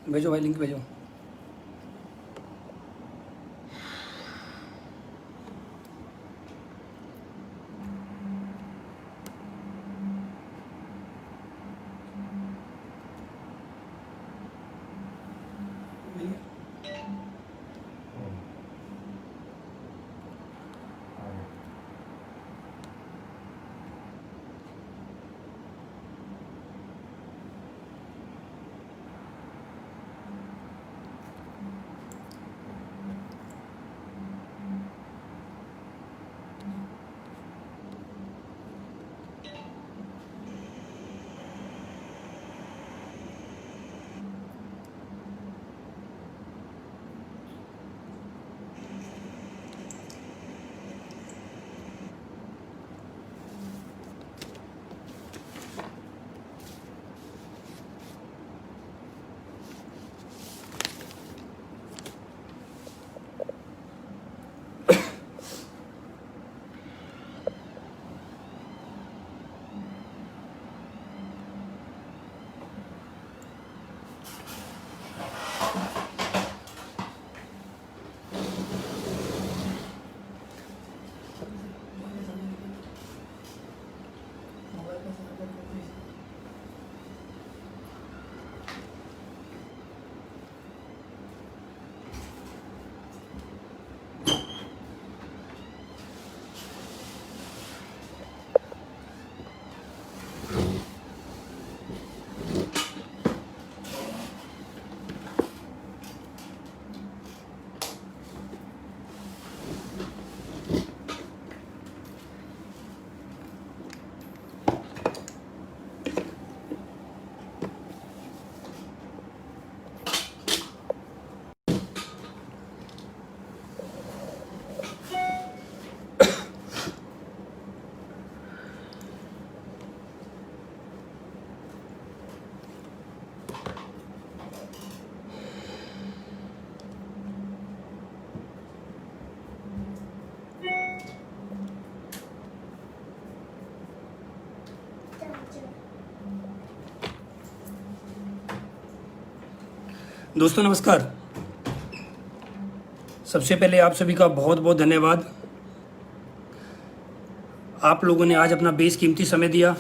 भेजो भाई, लिंक भेजो। दोस्तों नमस्कार। सबसे पहले आप सभी का बहुत बहुत धन्यवाद। आप लोगों ने आज अपना बेशकीमती समय दिया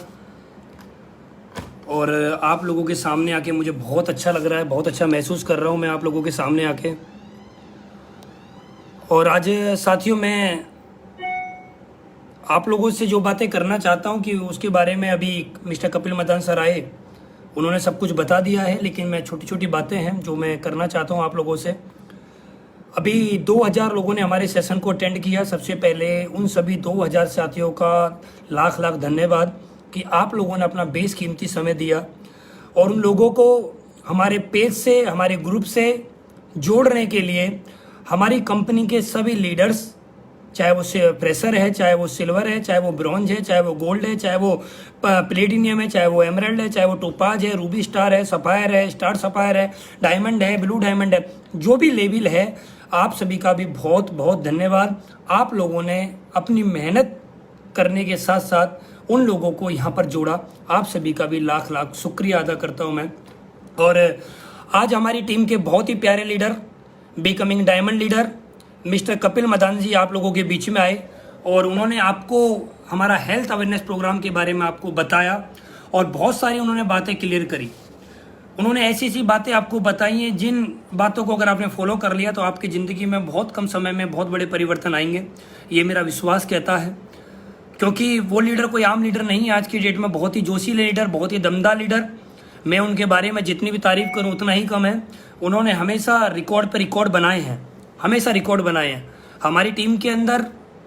और आप लोगों के सामने आके मुझे बहुत अच्छा लग रहा है, बहुत अच्छा महसूस कर रहा हूँ मैं आप लोगों के सामने आके। और आज साथियों, मैं आप लोगों से जो बातें करना चाहता हूँ कि उसके बारे में अभी मिस्टर कपिल मदान सर आए, उन्होंने सब कुछ बता दिया है, लेकिन मैं छोटी छोटी बातें हैं जो मैं करना चाहता हूँ आप लोगों से। अभी 2000 लोगों ने हमारे सेशन को अटेंड किया। सबसे पहले उन सभी 2000 साथियों का लाख लाख धन्यवाद कि आप लोगों ने अपना बेशकीमती समय दिया और उन लोगों को हमारे पेज से, हमारे ग्रुप से जोड़ने के लिए हमारी कंपनी के सभी लीडर्स, चाहे वो प्रेशर है, चाहे वो सिल्वर है, चाहे वो ब्रॉन्ज है, चाहे वो गोल्ड है, चाहे वो प्लेटिनियम है, चाहे वो एमराल्ड है, चाहे वो टोपाज है, रूबी स्टार है, सफायर है, स्टार सफायर है, डायमंड है, ब्लू डायमंड है, जो भी लेवल है, आप सभी का भी बहुत बहुत धन्यवाद। आप लोगों ने अपनी मेहनत करने के साथ साथ उन लोगों को यहाँ पर जोड़ा। आप सभी का भी लाख लाख शुक्रिया अदा करता हूँ मैं। और आज हमारी टीम के बहुत ही प्यारे leader, becoming diamond leader mister Kapil Madan ji आप लोगों के बीच में आए और उन्होंने आपको हमारा हेल्थ अवेयरनेस प्रोग्राम के बारे में आपको बताया और बहुत सारी उन्होंने बातें क्लियर करी। उन्होंने ऐसी ऐसी बातें आपको बताई हैं जिन बातों को अगर आपने फॉलो कर लिया तो आपकी ज़िंदगी में बहुत कम समय में बहुत बड़े परिवर्तन आएंगे, ये मेरा विश्वास कहता है। क्योंकि वो लीडर कोई आम लीडर नहीं है, आज की डेट में बहुत ही जोशीले लीडर, बहुत ही दमदार लीडर। मैं उनके बारे में जितनी भी तारीफ करूँ उतना ही कम है। उन्होंने हमेशा रिकॉर्ड पर रिकॉर्ड बनाए हैं, हमेशा रिकॉर्ड बनाए हैं। हमारी टीम के अंदर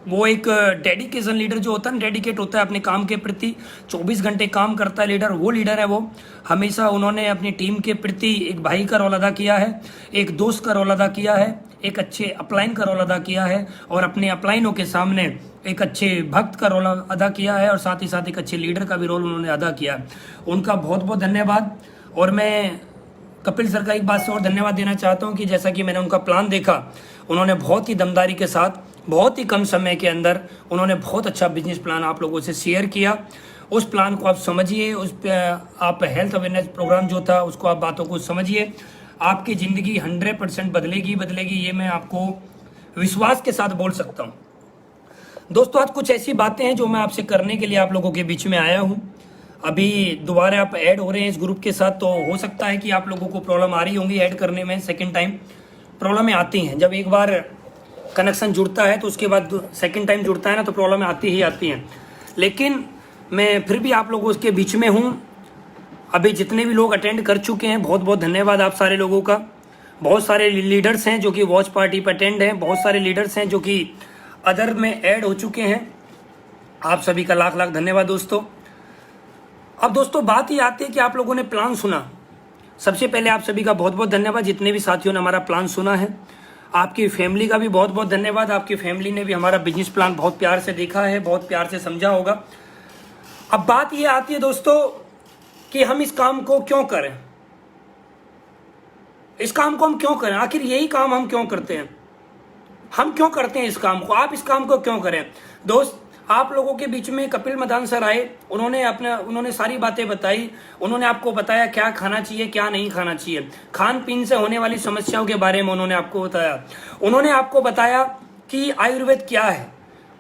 वो एक डेडिकेशन लीडर जो होता है ना, डेडिकेट होता है अपने काम के प्रति, 24 घंटे काम करता है लीडर, वो लीडर है वो। हमेशा उन्होंने अपनी टीम के प्रति एक भाई का रोल अदा किया है, एक दोस्त का रोल अदा किया है, एक अच्छे अपलाइन का रोल अदा किया है और अपने अपलाइनों के सामने एक अच्छे भक्त का रोल अदा किया है और साथ ही साथ एक अच्छे लीडर का भी रोल उन्होंने अदा किया है। उनका बहुत बहुत धन्यवाद। और मैं कपिल सर का एक बात से और धन्यवाद देना चाहता हूं कि जैसा कि मैंने उनका प्लान देखा, उन्होंने बहुत ही दमदारी के साथ बहुत ही कम समय के अंदर उन्होंने बहुत अच्छा बिजनेस प्लान आप लोगों से शेयर किया। उस प्लान को आप समझिए, उस पर आप हेल्थ अवेयरनेस प्रोग्राम जो था उसको आप बातों को समझिए। आपकी ज़िंदगी 100% बदलेगी बदलेगी, ये मैं आपको विश्वास के साथ बोल सकता हूँ। दोस्तों आज कुछ ऐसी बातें हैं जो मैं आपसे करने के लिए आप लोगों के बीच में आया हूँ। अभी दोबारा आप ऐड हो रहे हैं इस ग्रुप के साथ, तो हो सकता है कि आप लोगों को प्रॉब्लम आ रही होंगी ऐड करने में। सेकंड टाइम प्रॉब्लमें आती हैं, जब एक बार कनेक्शन जुड़ता है तो उसके बाद सेकंड टाइम जुड़ता है ना, तो प्रॉब्लमें आती ही आती हैं। लेकिन मैं फिर भी आप लोगों के बीच में हूँ। अभी जितने भी लोग अटेंड कर चुके हैं, बहुत बहुत धन्यवाद आप सारे लोगों का। बहुत सारे लीडर्स हैं जो कि वॉच पार्टी पर अटेंड हैं, बहुत सारे लीडर्स हैं जो कि अदर में ऐड हो चुके हैं। आप सभी का लाख लाख धन्यवाद दोस्तों। अब दोस्तों बात ये आती है कि आप लोगों ने प्लान सुना। सबसे पहले आप सभी का बहुत बहुत धन्यवाद, जितने भी साथियों ने हमारा प्लान सुना है। आपकी फैमिली का भी बहुत बहुत धन्यवाद, आपकी फैमिली ने भी हमारा बिजनेस प्लान बहुत प्यार से देखा है, बहुत प्यार से समझा होगा। अब बात ये आती है दोस्तों कि हम इस काम को क्यों करें, इस काम को हम क्यों करें, आखिर यही काम हम क्यों करते हैं, हम क्यों करते हैं इस काम को, आप इस काम को क्यों करें। दोस्त आप लोगों के बीच में कपिल मदान सर आए, उन्होंने सारी बातें बताई। उन्होंने आपको बताया क्या खाना चाहिए क्या नहीं खाना चाहिए, खान पीन से होने वाली समस्याओं के बारे में उन्होंने आपको बताया। उन्होंने आपको बताया कि आयुर्वेद क्या है,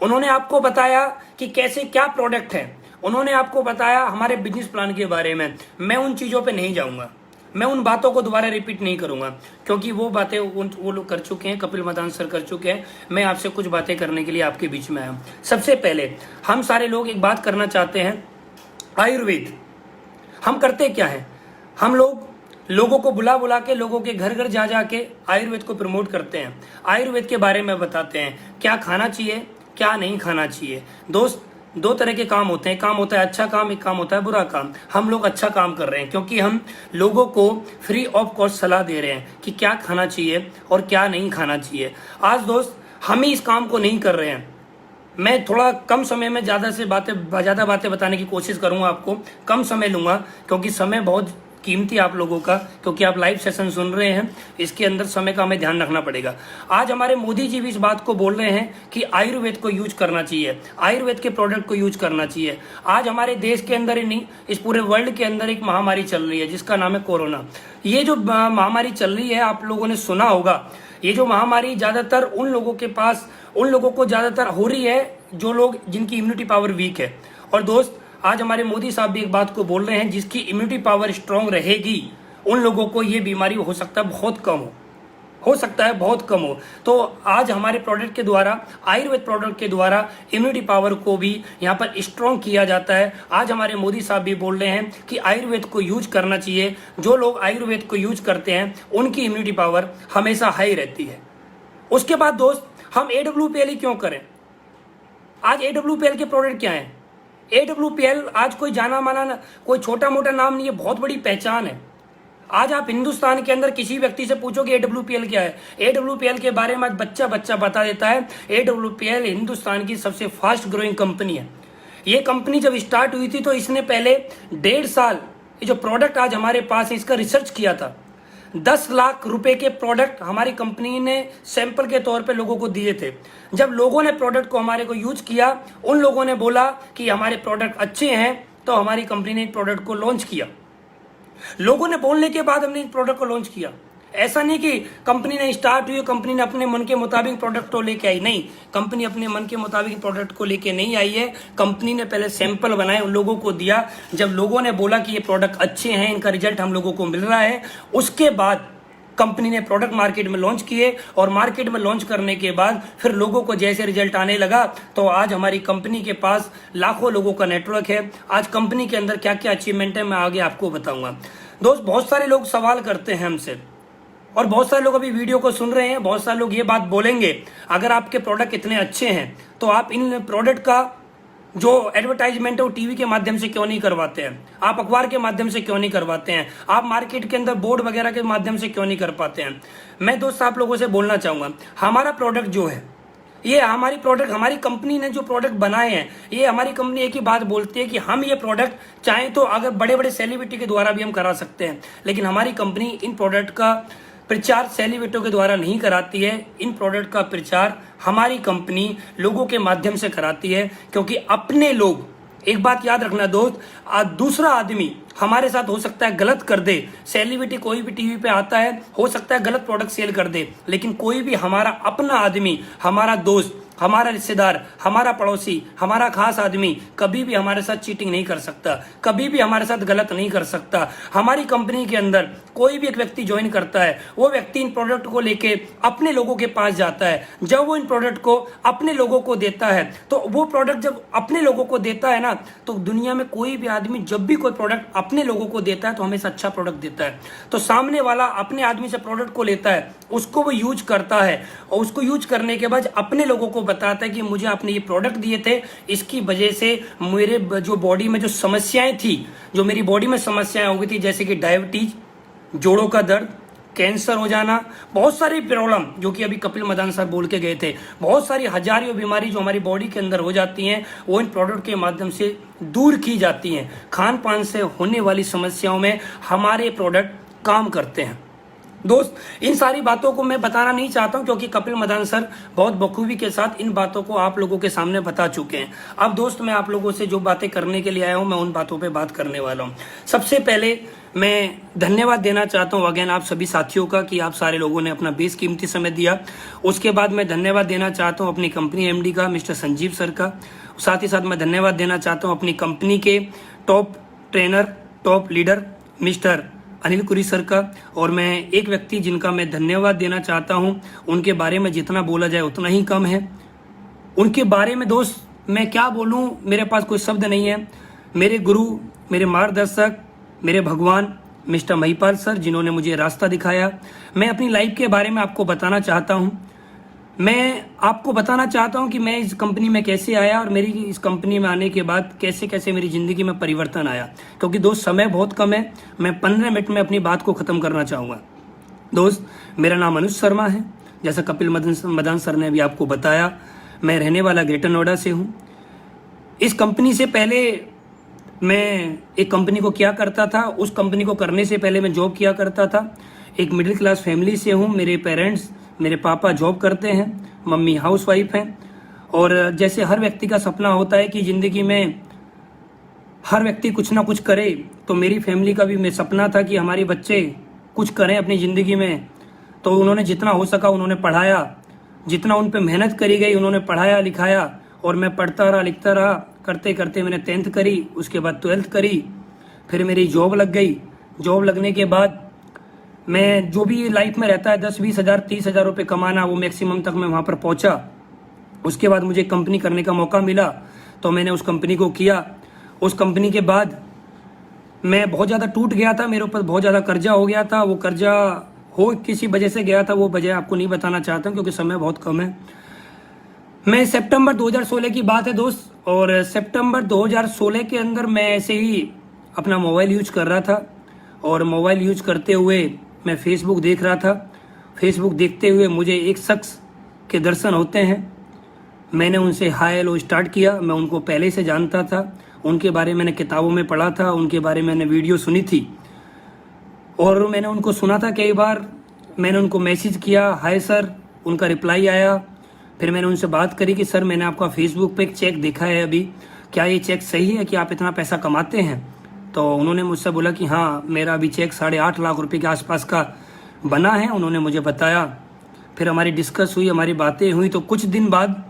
उन्होंने आपको बताया कि कैसे क्या प्रोडक्ट है, उन्होंने आपको बताया हमारे बिजनेस प्लान के बारे में। मैं उन चीज़ों पर नहीं जाऊँगा, मैं उन बातों को दोबारा रिपीट नहीं करूंगा, क्योंकि वो बातें वो लोग कर चुके हैं, कपिल मदान सर कर चुके हैं। मैं आपसे कुछ बातें करने के लिए आपके बीच में आया हूं। सबसे पहले हम सारे लोग एक बात करना चाहते हैं, आयुर्वेद हम करते क्या है, हम लोगों को बुला बुला के, लोगों के घर घर जा जा के आयुर्वेद को प्रमोट करते हैं, आयुर्वेद के बारे में बताते हैं, क्या खाना चाहिए क्या नहीं खाना चाहिए। दोस्त दो तरह के काम होते हैं, काम होता है अच्छा काम, एक काम होता है बुरा काम। हम लोग अच्छा काम कर रहे हैं क्योंकि हम लोगों को फ्री ऑफ कॉस्ट सलाह दे रहे हैं कि क्या खाना चाहिए और क्या नहीं खाना चाहिए। आज दोस्त हम ही इस काम को नहीं कर रहे हैं। मैं थोड़ा कम समय में ज़्यादा बातें बताने की कोशिश करूंगा, आपको कम समय लूंगा क्योंकि समय बहुत कीमती आप लोगों का, क्योंकि आप लाइव सेशन सुन रहे हैं, इसके अंदर समय का हमें ध्यान रखना पड़ेगा। आज हमारे मोदी जी भी इस बात को बोल रहे हैं कि आयुर्वेद को यूज करना चाहिए, आयुर्वेद के प्रोडक्ट को यूज करना चाहिए। आज हमारे देश के अंदर ही नहीं, इस पूरे वर्ल्ड के अंदर एक महामारी चल रही है जिसका नाम है कोरोना। ये जो महामारी चल रही है, आप लोगों ने सुना होगा, ये जो महामारी ज्यादातर उन लोगों को ज्यादातर हो रही है जो लोग जिनकी इम्यूनिटी पावर वीक है। और दोस्त आज हमारे मोदी साहब भी एक बात को बोल रहे हैं, जिसकी इम्यूनिटी पावर स्ट्रांग रहेगी उन लोगों को ये बीमारी हो सकता है बहुत कम हो। तो आज हमारे प्रोडक्ट के द्वारा, आयुर्वेद प्रोडक्ट के द्वारा इम्यूनिटी पावर को भी यहाँ पर स्ट्रांग किया जाता है। आज हमारे मोदी साहब भी बोल रहे हैं कि आयुर्वेद को यूज करना चाहिए। जो लोग आयुर्वेद को यूज करते हैं उनकी इम्यूनिटी पावर हमेशा हाई रहती है। उसके बाद दोस्त हम AWPL ही क्यों करें। आज AWPL के प्रोडक्ट क्या है, AWPL आज कोई जाना माना, कोई छोटा मोटा नाम नहीं है, बहुत बड़ी पहचान है। आज आप हिंदुस्तान के अंदर किसी व्यक्ति से पूछोगे AWPL क्या है, AWPL के बारे में आज बच्चा बता देता है। AWPL हिंदुस्तान की सबसे फास्ट ग्रोइंग कंपनी है। ये कंपनी जब स्टार्ट हुई थी तो इसने पहले 1.5 साल ये जो प्रोडक्ट आज हमारे पास है इसका रिसर्च किया था। 10 लाख रुपए के प्रोडक्ट हमारी कंपनी ने सैंपल के तौर पे लोगों को दिए थे। जब लोगों ने प्रोडक्ट को हमारे को यूज किया, उन लोगों ने बोला कि हमारे प्रोडक्ट अच्छे हैं, तो हमारी कंपनी ने प्रोडक्ट को लॉन्च किया। लोगों ने बोलने के बाद हमने प्रोडक्ट को लॉन्च किया। ऐसा नहीं कि कंपनी ने स्टार्ट हुई, कंपनी ने अपने मन के मुताबिक प्रोडक्ट को लेके आई, नहीं, कंपनी अपने मन के मुताबिक प्रोडक्ट को लेके नहीं आई है। कंपनी ने पहले सैंपल बनाए, उन लोगों को दिया। जब लोगों ने बोला कि ये प्रोडक्ट अच्छे हैं, इनका रिजल्ट हम लोगों को मिल रहा है, उसके बाद कंपनी ने प्रोडक्ट मार्केट में लॉन्च किए। और मार्केट में लॉन्च करने के बाद फिर लोगों को जैसे रिजल्ट आने लगा, तो आज हमारी कंपनी के पास लाखों लोगों का नेटवर्क है। आज कंपनी के अंदर क्या क्या अचीवमेंट है मैं आगे आपको बताऊंगा। दोस्त बहुत सारे लोग सवाल करते हैं हमसे, और बहुत सारे लोग अभी वीडियो को सुन रहे हैं, बहुत सारे लोग ये बात बोलेंगे, अगर आपके प्रोडक्ट इतने अच्छे हैं तो आप इन प्रोडक्ट का जो एडवर्टाइजमेंट है वो टीवी के माध्यम से क्यों नहीं करवाते हैं, आप अखबार के माध्यम से क्यों नहीं करवाते हैं, आप मार्केट के अंदर बोर्ड वगैरह के माध्यम से क्यों नहीं कर पाते हैं। मैं दोस्त आप लोगों से बोलना चाहूंगा, हमारा प्रोडक्ट जो है, ये हमारी कंपनी ने जो प्रोडक्ट बनाए हैं, ये हमारी कंपनी एक ही बात बोलती है कि हम ये प्रोडक्ट चाहें तो अगर बड़े बड़े सेलिब्रिटी के द्वारा भी हम करा सकते हैं, लेकिन हमारी कंपनी इन प्रोडक्ट का प्रचार सेलिब्रिटियों के द्वारा नहीं कराती है। इन प्रोडक्ट का प्रचार हमारी कंपनी लोगों के माध्यम से कराती है, क्योंकि अपने लोग एक बात याद रखना दोस्त, दूसरा आदमी हमारे साथ हो सकता है गलत कर दे, सेलिब्रिटी कोई भी टीवी पे आता है हो सकता है गलत प्रोडक्ट सेल कर दे, लेकिन कोई भी हमारा अपना आदमी, हमारा दोस्त, हमारा रिश्तेदार, हमारा पड़ोसी, हमारा खास आदमी कभी भी हमारे साथ चीटिंग नहीं कर सकता, कभी भी हमारे साथ गलत नहीं कर सकता। हमारी कंपनी के अंदर कोई भी एक व्यक्ति ज्वाइन करता है, वो व्यक्ति इन प्रोडक्ट को लेके अपने लोगों के पास जाता है। जब वो इन प्रोडक्ट को अपने लोगों को देता है, तो वो प्रोडक्ट जब अपने लोगों को देता है ना, तो दुनिया में कोई भी आदमी जब भी कोई प्रोडक्ट अपने लोगों को देता है तो हमेशा अच्छा प्रोडक्ट देता है। तो सामने वाला अपने आदमी से प्रोडक्ट को लेता है, उसको वो यूज करता है और उसको यूज करने के बाद अपने लोगों को बताता है कि मुझे आपने ये प्रोडक्ट दिए थे, इसकी वजह से मेरे जो बॉडी में जो समस्याएं थी, जो मेरी बॉडी में समस्याएं हो गई थी, जैसे कि डायबिटीज, जोड़ों का दर्द, कैंसर हो जाना, बहुत सारी प्रॉब्लम जो कि अभी कपिल मदान सर बोल के गए थे, बहुत सारी हजारों बीमारी जो हमारी बॉडी के अंदर हो जाती हैं वो इन प्रोडक्ट के माध्यम से दूर की जाती हैं। खान पान से होने वाली समस्याओं में हमारे प्रोडक्ट काम करते हैं। दोस्त, इन सारी बातों को मैं बताना नहीं चाहता हूं क्योंकि कपिल मदान सर बहुत बखूबी के साथ इन बातों को आप लोगों के सामने बता चुके हैं। अब दोस्त, मैं आप लोगों से जो बातें करने के लिए आया हूं, मैं उन बातों पे बात करने वाला हूं। सबसे पहले मैं धन्यवाद देना चाहता हूं अगेन आप सभी साथियों का कि आप सारे लोगों ने अपना बेशकीमती समय दिया। उसके बाद मैं धन्यवाद देना चाहता हूं अपनी कंपनी एमडी का, मिस्टर संजीव सर का। साथ ही साथ मैं धन्यवाद देना चाहता हूं अपनी कंपनी के top trainer, top leader mister Anil कुरी सर का। और मैं एक व्यक्ति जिनका मैं धन्यवाद देना चाहता हूं, उनके बारे में जितना बोला जाए उतना ही कम है। उनके बारे में दोस्त मैं क्या बोलूं, मेरे पास कोई शब्द नहीं है। मेरे गुरु, मेरे मार्गदर्शक, मेरे भगवान मिस्टर महिपाल सर, जिन्होंने मुझे रास्ता दिखाया। मैं अपनी लाइफ के बारे में आपको बताना चाहता हूं। मैं आपको बताना चाहता हूं कि मैं इस कंपनी में कैसे आया और मेरी इस कंपनी में आने के बाद कैसे कैसे मेरी ज़िंदगी में परिवर्तन आया। क्योंकि दोस्त समय बहुत कम है, मैं 15 मिनट में अपनी बात को ख़त्म करना चाहूँगा। दोस्त, मेरा नाम अनुज शर्मा है, जैसा कपिल मदान सर ने अभी आपको बताया। मैं रहने वाला ग्रेटर नोएडा से हूँ। इस कंपनी से पहले मैं एक कंपनी को क्या करता था, उस कंपनी को करने से पहले मैं जॉब किया करता था। एक मिडिल क्लास फैमिली से हूँ। मेरे पेरेंट्स, मेरे पापा जॉब करते हैं, मम्मी हाउसवाइफ हैं। और जैसे हर व्यक्ति का सपना होता है कि ज़िंदगी में हर व्यक्ति कुछ ना कुछ करे, तो मेरी फैमिली का भी सपना था कि हमारे बच्चे कुछ करें अपनी ज़िंदगी में। तो उन्होंने जितना हो सका उन्होंने पढ़ाया, जितना उन पर मेहनत करी गई उन्होंने पढ़ाया लिखाया। और मैं पढ़ता रहा, लिखता रहा, करते करते मैंने 10th करी, उसके बाद 12th करी, फिर मेरी जॉब लग गई। जॉब लगने के बाद मैं जो भी लाइफ में रहता है 10-20 हज़ार 30 हज़ार रुपये कमाना, वो मैक्सिमम तक मैं वहाँ पर पहुँचा। उसके बाद मुझे कंपनी करने का मौका मिला तो मैंने उस कंपनी को किया। उस कंपनी के बाद मैं बहुत ज़्यादा टूट गया था, मेरे ऊपर बहुत ज़्यादा कर्जा हो गया था। वो कर्जा हो किसी वजह से गया था, वो वजह आपको नहीं बताना चाहता क्योंकि समय बहुत कम है। मैं सितंबर 2016 की बात है दोस्त, और सितंबर 2016 के अंदर मैं ऐसे ही अपना मोबाइल यूज कर रहा था। और मोबाइल यूज करते हुए मैं फेसबुक देख रहा था। फेसबुक देखते हुए मुझे एक शख्स के दर्शन होते हैं। मैंने उनसे हाय हेलो स्टार्ट किया। मैं उनको पहले से जानता था, उनके बारे में मैंने किताबों में पढ़ा था, उनके बारे में मैंने वीडियो सुनी थी और मैंने उनको सुना था कई बार। मैंने उनको मैसेज किया, हाय सर, उनका रिप्लाई आया। फिर मैंने उनसे बात करी कि सर मैंने आपका फेसबुक पे एक चेक देखा है अभी, क्या ये चेक सही है कि आप इतना पैसा कमाते हैं? तो उन्होंने मुझसे बोला कि हाँ, मेरा अभी चेक 8.5 लाख रुपए के आसपास का बना है। उन्होंने मुझे बताया। फिर हमारी डिस्कस हुई, हमारी बातें हुई। तो कुछ दिन बाद,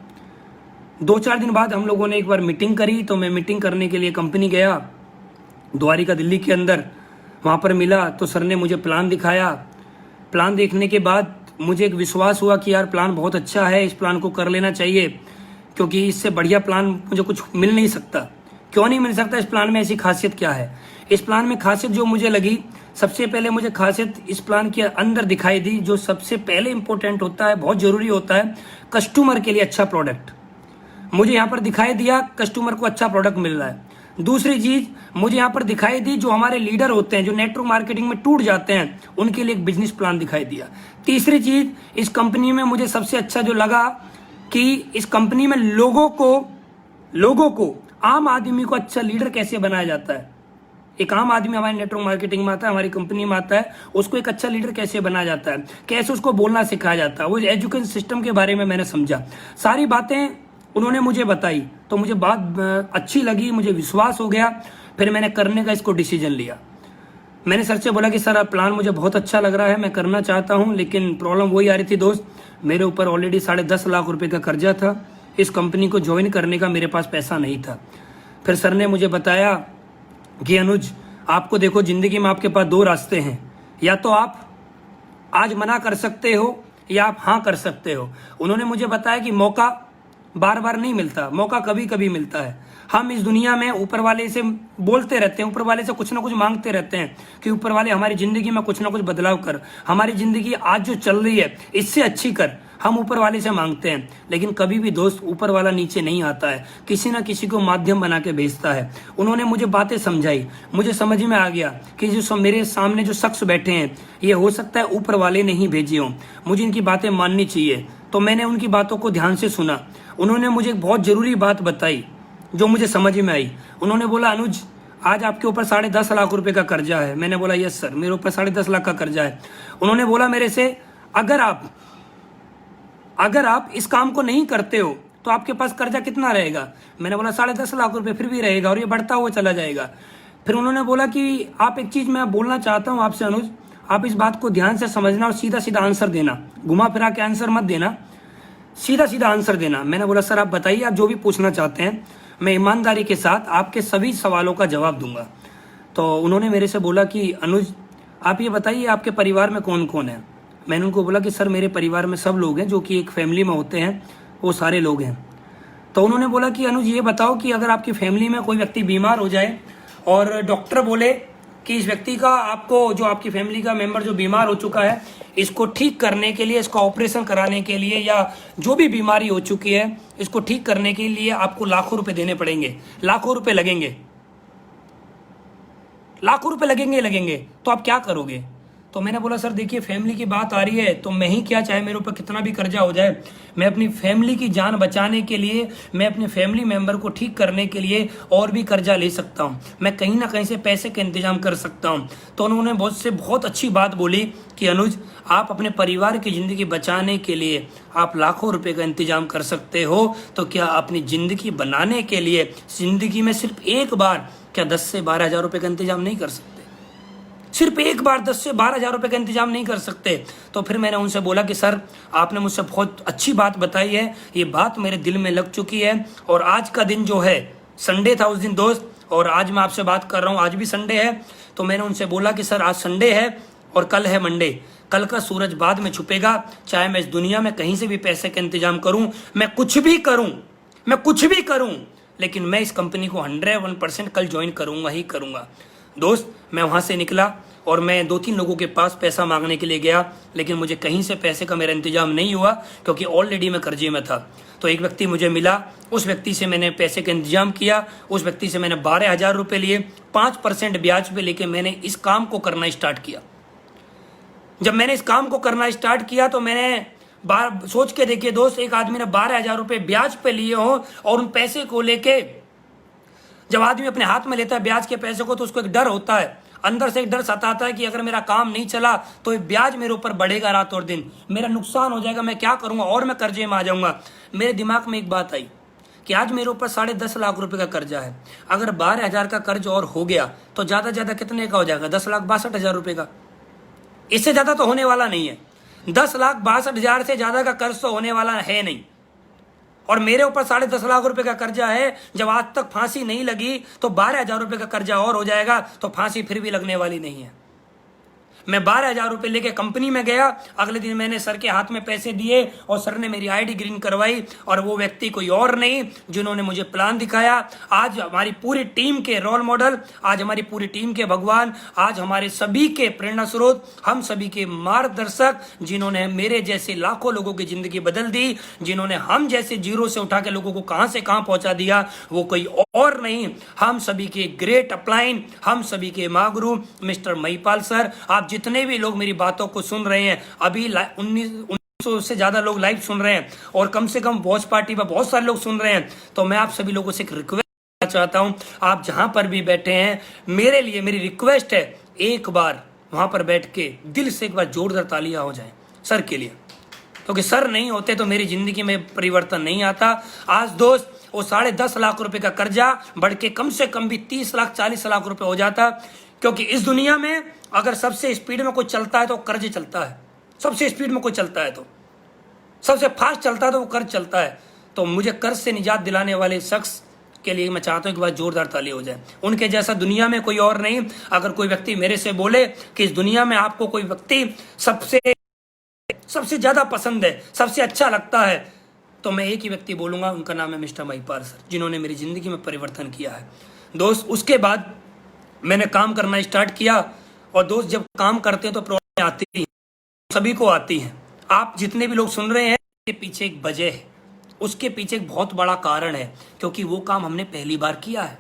2-4 दिन बाद हम लोगों ने एक बार मीटिंग करी। तो मैं मीटिंग करने के लिए कंपनी गया, द्वारिका दिल्ली के अंदर। वहाँ पर मिला तो सर ने मुझे प्लान दिखाया। प्लान देखने के बाद मुझे एक विश्वास हुआ कि यार प्लान बहुत अच्छा है, इस प्लान को कर लेना चाहिए, क्योंकि इससे बढ़िया प्लान मुझे कुछ मिल नहीं सकता। क्यों नहीं मिल सकता? इस प्लान में ऐसी खासियत क्या है? इस प्लान में खासियत जो मुझे लगी, सबसे पहले मुझे खासियत इस प्लान के अंदर दिखाई दी, जो सबसे पहले इंपॉर्टेंट होता है, बहुत जरूरी होता है, कस्टमर के लिए अच्छा प्रोडक्ट। मुझे यहाँ पर दिखाई दिया कस्टमर को अच्छा प्रोडक्ट मिल रहा है। दूसरी चीज मुझे यहाँ पर दिखाई दी, जो हमारे लीडर होते हैं, जो नेटवर्क मार्केटिंग में टूट जाते हैं, उनके लिए एक बिजनेस प्लान दिखाई दिया। तीसरी चीज, इस कंपनी में मुझे सबसे अच्छा जो लगा कि इस कंपनी में लोगों को आम आदमी को अच्छा लीडर कैसे बनाया जाता है। एक आम आदमी हमारे नेटवर्क मार्केटिंग में आता है, हमारी कंपनी में आता है, उसको एक अच्छा लीडर कैसे बनाया जाता है, कैसे उसको बोलना सिखाया जाता है, वो एजुकेशन सिस्टम के बारे में मैंने समझा। सारी बातें उन्होंने मुझे बताई तो मुझे बात अच्छी लगी, मुझे विश्वास हो गया, फिर मैंने करने का इसको डिसीजन लिया। मैंने सर से बोला कि सर आप प्लान मुझे बहुत अच्छा लग रहा है, मैं करना चाहता हूँ, लेकिन प्रॉब्लम वही आ रही थी दोस्त, मेरे ऊपर ऑलरेडी 10.5 लाख रुपए का कर्जा था, इस कंपनी को ज्वाइन करने का मेरे पास पैसा नहीं था। फिर सर ने मुझे बताया कि अनुज आपको देखो ज़िंदगी में आपके पास 2 रास्ते हैं, या तो आप आज मना कर सकते हो या आप हाँ कर सकते हो। उन्होंने मुझे बताया कि मौका बार बार नहीं मिलता, मौका कभी कभी मिलता है। हम इस दुनिया में ऊपर वाले से बोलते रहते हैं, ऊपर वाले से कुछ ना कुछ मांगते रहते हैं कि ऊपर वाले हमारी ज़िंदगी में कुछ ना कुछ बदलाव कर, हमारी ज़िंदगी आज जो चल रही है इससे अच्छी कर, हम ऊपर वाले से मांगते हैं। लेकिन कभी भी दोस्त ऊपर वाला नीचे नहीं आता है, किसी ना किसी को माध्यम बना के भेजता है। उन्होंने मुझे बातें समझाई, मुझे समझ में आ गया कि जो मेरे सामने जो शख्स बैठे हैं ये हो सकता है ऊपर वाले ने ही भेजे हों, मुझे इनकी बातें माननी चाहिए। तो मैंने उनकी बातों को ध्यान से सुना। उन्होंने मुझे एक बहुत ज़रूरी बात बताई जो मुझे समझ में आई। उन्होंने बोला अनुज आज आपके ऊपर 10.5 लाख रुपए का कर्जा है। मैंने बोला यस सर, मेरे ऊपर 10.5 लाख का कर्जा है। उन्होंने बोला मेरे से अगर आप इस काम को नहीं करते हो तो आपके पास कर्जा कितना रहेगा। मैंने बोला 10.5 लाख रुपए, फिर भी रहेगा और ये बढ़ता हुआ चला जाएगा। फिर उन्होंने बोला कि आप एक चीज़ मैं बोलना चाहता हूँ आपसे अनुज, आप इस बात को ध्यान से समझना और सीधा सीधा आंसर देना, घुमा फिरा के आंसर मत देना, सीधा सीधा आंसर देना। मैंने बोला सर आप बताइए, आप जो भी पूछना चाहते हैं मैं ईमानदारी के साथ आपके सभी सवालों का जवाब दूंगा। तो उन्होंने मेरे से बोला कि अनुज आप ये बताइए आपके परिवार में कौन कौन है। मैंने उनको बोला कि सर मेरे परिवार में सब लोग हैं, जो कि एक फैमिली में होते हैं वो सारे लोग हैं। तो उन्होंने बोला कि अनुज ये बताओ कि अगर आपकी फैमिली में कोई व्यक्ति बीमार हो जाए और डॉक्टर बोले कि इस व्यक्ति का आपको, जो आपकी फैमिली का मेंबर जो बीमार हो चुका है, इसको ठीक करने के लिए, इसको ऑपरेशन कराने के लिए, या जो भी बीमारी हो चुकी है इसको ठीक करने के लिए आपको लाखों रुपए देने पड़ेंगे, लाखों रुपए लगेंगे, लाखों रुपए लगेंगे, तो आप क्या करोगे। तो मैंने बोला सर देखिए फैमिली की बात आ रही है तो मैं ही क्या, चाहे मेरे ऊपर कितना भी कर्जा हो जाए, मैं अपनी फैमिली की जान बचाने के लिए, मैं अपने फैमिली मेंबर को ठीक करने के लिए और भी कर्जा ले सकता हूँ, मैं कहीं ना कहीं से पैसे का इंतजाम कर सकता हूँ। तो उन्होंने बहुत अच्छी बात बोली कि अनुज आप अपने परिवार की ज़िंदगी बचाने के लिए आप लाखों रुपए का इंतजाम कर सकते हो, तो क्या अपनी ज़िंदगी बनाने के लिए ज़िंदगी में सिर्फ एक बार क्या 10 से 12 हज़ार रुपये का इंतजाम नहीं कर सकते, सिर्फ एक बार 10 से 12 हज़ार रुपये का इंतजाम नहीं कर सकते। तो फिर मैंने उनसे बोला कि सर आपने मुझसे बहुत अच्छी बात बताई है, ये बात मेरे दिल में लग चुकी है। और आज का दिन जो है, संडे था उस दिन दोस्त, और आज मैं आपसे बात कर रहा हूँ, आज भी संडे है। तो मैंने उनसे बोला कि सर आज संडे है और कल है मंडे, कल का सूरज बाद में छुपेगा, चाहे मैं इस दुनिया में कहीं से भी पैसे का इंतजाम करूँ, मैं कुछ भी करूँ, लेकिन मैं इस कंपनी को 101% कल ज्वाइन करूँगा ही करूँगा। दोस्त मैं वहाँ से निकला और मैं 2-3 लोगों के पास पैसा मांगने के लिए गया, लेकिन मुझे कहीं से पैसे का मेरा इंतजाम नहीं हुआ क्योंकि ऑलरेडी मैं कर्जे में था। तो एक व्यक्ति मुझे मिला, उस व्यक्ति से मैंने पैसे का इंतजाम किया, उस व्यक्ति से मैंने 12,000 रुपये लिए, 5% ब्याज पे लेके मैंने इस काम को करना स्टार्ट किया। जब मैंने इस काम को करना स्टार्ट किया तो मैंने सोच के देखिए दोस्त, एक आदमी ने 12,000 रुपये ब्याज पे लिए हो, और उन पैसे को लेके जब आदमी अपने हाथ में लेता है ब्याज के पैसे को तो उसको एक डर होता है, अंदर से एक डर सताता है कि अगर मेरा काम नहीं चला तो ये ब्याज मेरे ऊपर बढ़ेगा रात और दिन, मेरा नुकसान हो जाएगा, मैं क्या करूंगा और मैं कर्जे में आ जाऊंगा। मेरे दिमाग में एक बात आई कि आज मेरे ऊपर 10.5 लाख रुपए का कर्जा है, अगर 12,000 का कर्ज और हो गया तो ज़्यादा कितने का हो जाएगा, 10,62,000 रुपये का, इससे ज़्यादा तो होने वाला नहीं है। 10,62,000 से ज़्यादा का कर्ज तो होने वाला है नहीं, और मेरे ऊपर 10.5 लाख रुपए का कर्जा है। जब आज तक फांसी नहीं लगी तो 12,000 रुपये का कर्जा और हो जाएगा, तो फांसी फिर भी लगने वाली नहीं है। मैं 12,000 रुपये लेके कंपनी में गया, अगले दिन मैंने सर के हाथ में पैसे दिए और सर ने मेरी आईडी ग्रीन करवाई, और वो व्यक्ति कोई और नहीं जिन्होंने मुझे प्लान दिखाया। आज हमारी पूरी टीम के रोल मॉडल, आज हमारी पूरी टीम के भगवान, आज हमारे सभी के प्रेरणा स्रोत, हम सभी के मार्गदर्शक, जिन्होंने मेरे जैसे लाखों लोगों की जिंदगी बदल दी, जिन्होंने हम जैसे जीरो से उठा के लोगों को कहां से कहां पहुंचा दिया, वो कोई और नहीं, हम सभी के ग्रेट अपलाइन, हम सभी के महागुरु मिस्टर महिपाल सर। आप जितने भी लोग मेरी बातों को सुन रहे हैं, अभी 1900 से ज्यादा लोग लाइव सुन रहे हैं, और कम से कम वॉच पार्टी पर बहुत सारे लोग सुन रहे हैं, तो मैं आप सभी लोगों से एक रिक्वेस्ट करना चाहता हूं, आप जहां पर भी बैठे हैं, मेरे लिए मेरी रिक्वेस्ट है, एक बार वहां पर बैठ के दिल से एक बार जोरदार तालियां हो जाए सर के लिए। क्योंकि सर नहीं होते तो मेरी ज़िंदगी में परिवर्तन नहीं आता। आज दोस्त वो 10.5 लाख रुपए का कर्जा बढ़ के कम से कम भी 30 लाख 40 लाख रुपए हो जाता, क्योंकि इस दुनिया में अगर सबसे स्पीड में कोई चलता है तो कर्ज चलता है। सबसे स्पीड में कोई चलता है तो सबसे फास्ट चलता है तो वो कर्ज चलता है। तो मुझे कर्ज से निजात दिलाने वाले शख्स के लिए मैं चाहता हूँ कि बहुत जोरदार ताली हो जाए। उनके जैसा दुनिया में कोई और नहीं। अगर कोई व्यक्ति मेरे से बोले कि इस दुनिया में आपको कोई व्यक्ति सबसे ज्यादा पसंद है, सबसे अच्छा लगता है, तो मैं एक ही व्यक्ति बोलूंगा, उनका नाम है मिस्टर महिपाल सर, जिन्होंने मेरी जिंदगी में परिवर्तन किया है। दोस्त उसके बाद मैंने काम करना स्टार्ट किया, और दोस्त जब काम करते हैं तो प्रॉब्लम आती है, सभी को आती है। आप जितने भी लोग सुन रहे हैं उसके पीछे एक वजह है, उसके पीछे एक बहुत बड़ा कारण है, क्योंकि वो काम हमने पहली बार किया है।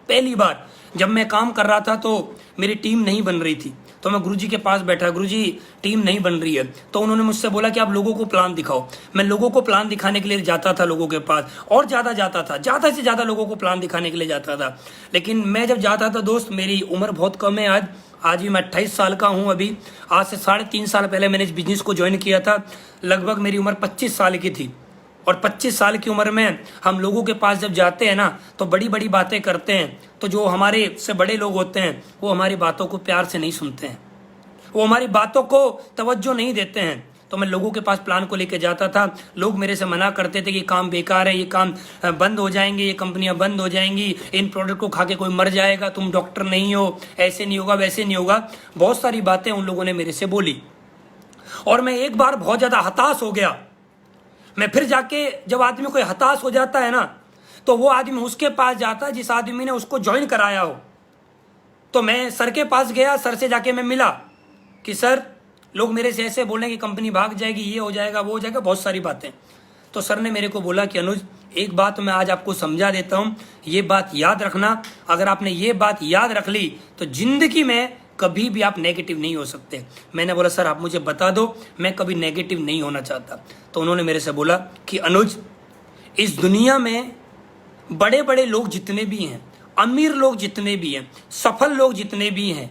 पहली बार जब मैं काम कर रहा था तो मेरी टीम नहीं बन रही थी, तो मैं गुरुजी के पास बैठा, गुरुजी टीम नहीं बन रही है। तो उन्होंने मुझसे बोला कि आप लोगों को प्लान दिखाओ। मैं लोगों को प्लान दिखाने के लिए जाता था लोगों के पास, और ज़्यादा जाता था, ज़्यादा से ज़्यादा लोगों को प्लान दिखाने के लिए जाता था। लेकिन मैं जब जाता था दोस्त, मेरी उम्र बहुत कम है आज भी मैं 28 साल का हूँ। अभी आज से 3.5 साल पहले मैंने इस बिजनेस को ज्वाइन किया था। लगभग मेरी उम्र 25 साल की थी, और 25 साल की उम्र में हम लोगों के पास जब जाते हैं ना तो बड़ी बड़ी बातें करते हैं, तो जो हमारे से बड़े लोग होते हैं वो हमारी बातों को प्यार से नहीं सुनते हैं, वो हमारी बातों को तवज्जो नहीं देते हैं। तो मैं लोगों के पास प्लान को लेकर जाता था, लोग मेरे से मना करते थे कि काम बेकार है, ये काम बंद हो जाएंगे, ये कंपनियां बंद हो जाएंगी, इन प्रोडक्ट को खा के कोई मर जाएगा, तुम डॉक्टर नहीं हो, ऐसे नहीं होगा, वैसे नहीं होगा। बहुत सारी बातें उन लोगों ने मेरे से बोली, और मैं एक बार बहुत ज़्यादा हताश हो गया। मैं फिर जाके, जब आदमी कोई हताश हो जाता है ना, तो वो आदमी उसके पास जाता है जिस आदमी ने उसको ज्वाइन कराया हो। तो मैं सर के पास गया, सर से जाके मैं मिला कि सर लोग मेरे से ऐसे बोल रहे हैं कि कंपनी भाग जाएगी, ये हो जाएगा, वो हो जाएगा, बहुत सारी बातें। तो सर ने मेरे को बोला कि अनुज, एक बात मैं आज आपको समझा देता हूँ, ये बात याद रखना। अगर आपने ये बात याद रख ली तो जिंदगी में कभी भी आप नेगेटिव नहीं हो सकते। मैंने बोला सर आप मुझे बता दो, मैं कभी नेगेटिव नहीं होना चाहता। तो उन्होंने मेरे से बोला कि अनुज, इस दुनिया में बड़े बड़े लोग जितने भी हैं, अमीर लोग जितने भी हैं, सफल लोग जितने भी हैं,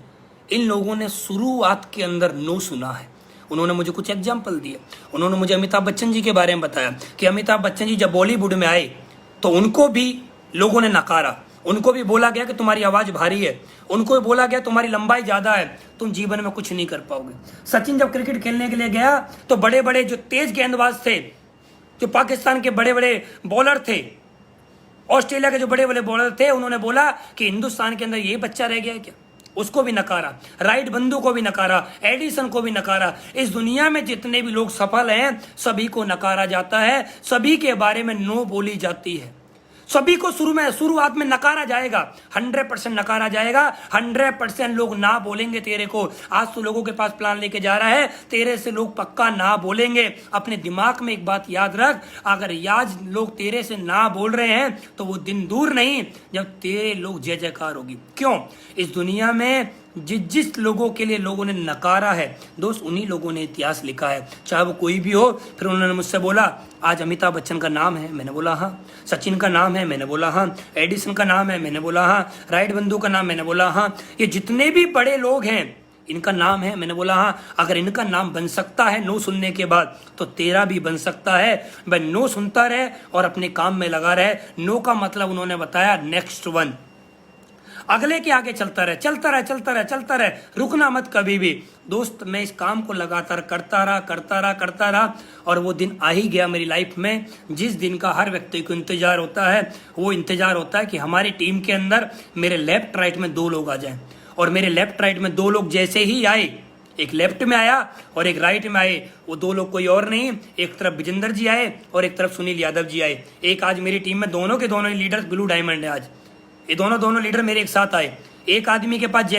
इन लोगों ने शुरुआत के अंदर नो सुना है। उन्होंने मुझे कुछ एग्जाम्पल दिए। उन्होंने मुझे अमिताभ बच्चन जी के बारे में बताया कि अमिताभ बच्चन जी जब बॉलीवुड में आए तो उनको भी लोगों ने नकारा, उनको भी बोला गया कि तुम्हारी आवाज़ भारी है, उनको भी बोला गया तुम्हारी लंबाई ज़्यादा है, तुम जीवन में कुछ नहीं कर पाओगे। सचिन जब क्रिकेट खेलने के लिए गया तो बड़े बड़े जो तेज गेंदबाज थे, जो पाकिस्तान के बड़े बड़े बॉलर थे, ऑस्ट्रेलिया के जो बड़े बड़े बॉलर थे, उन्होंने बोला कि हिंदुस्तान के अंदर ये बच्चा रह गया है क्या, उसको भी नकारा। राइट बंधु को भी नकारा, एडिसन को भी नकारा। इस दुनिया में जितने भी लोग सफल हैं सभी को नकारा जाता है, सभी के बारे में नो बोली जाती है, सभी को शुरुआत में नकारा जाएगा, 100% नकारा जाएगा, 100% लोग ना बोलेंगे तेरे को। आज तो लोगों के पास प्लान लेके जा रहा है, तेरे से लोग पक्का ना बोलेंगे। अपने दिमाग में एक बात याद रख, अगर आज लोग तेरे से ना बोल रहे हैं तो वो दिन दूर नहीं जब तेरे लोग जय जयकार होगी। क्यों? इस दुनिया में जिस लोगों के लिए लोगों ने नकारा है दोस्त, उन्हीं लोगों ने इतिहास लिखा है, चाहे वो कोई भी हो। फिर उन्होंने मुझसे बोला आज अमिताभ बच्चन का नाम है, मैंने बोला हाँ। सचिन का नाम है, मैंने बोला हाँ। एडिसन का नाम है, मैंने बोला हाँ। राइट बंधु का नाम, मैंने बोला हाँ। ये जितने भी बड़े लोग हैं इनका नाम है, मैंने बोला हाँ। अगर इनका नाम बन सकता है नो सुनने के बाद तो तेरा भी बन सकता है। भाई नो सुनता रहे और अपने काम में लगा रहे। नो का मतलब उन्होंने बताया नेक्स्ट वन, अगले के आगे चलता रहे, चलता रहे, चलता रहे, चलता रहे, रुकना मत कभी भी। दोस्त मैं इस काम को लगातार करता रहा और वो दिन आ ही गया मेरी लाइफ में जिस दिन का हर व्यक्ति को इंतजार होता है। वो इंतजार होता है कि हमारी टीम के अंदर मेरे लेफ्ट राइट में 2 लोग आ जाएं। और मेरे लेफ्ट राइट में 2 लोग जैसे ही आए, एक लेफ्ट में आया और एक राइट में आए, वो 2 लोग कोई और नहीं, एक तरफ विजेंद्र जी आए और एक तरफ सुनील यादव जी आए। एक आज मेरी टीम में दोनों के दोनों लीडर्स ब्लू डायमंड है। आज ये दोनों लीडर मेरे एक साथ आए। एक आदमी के पास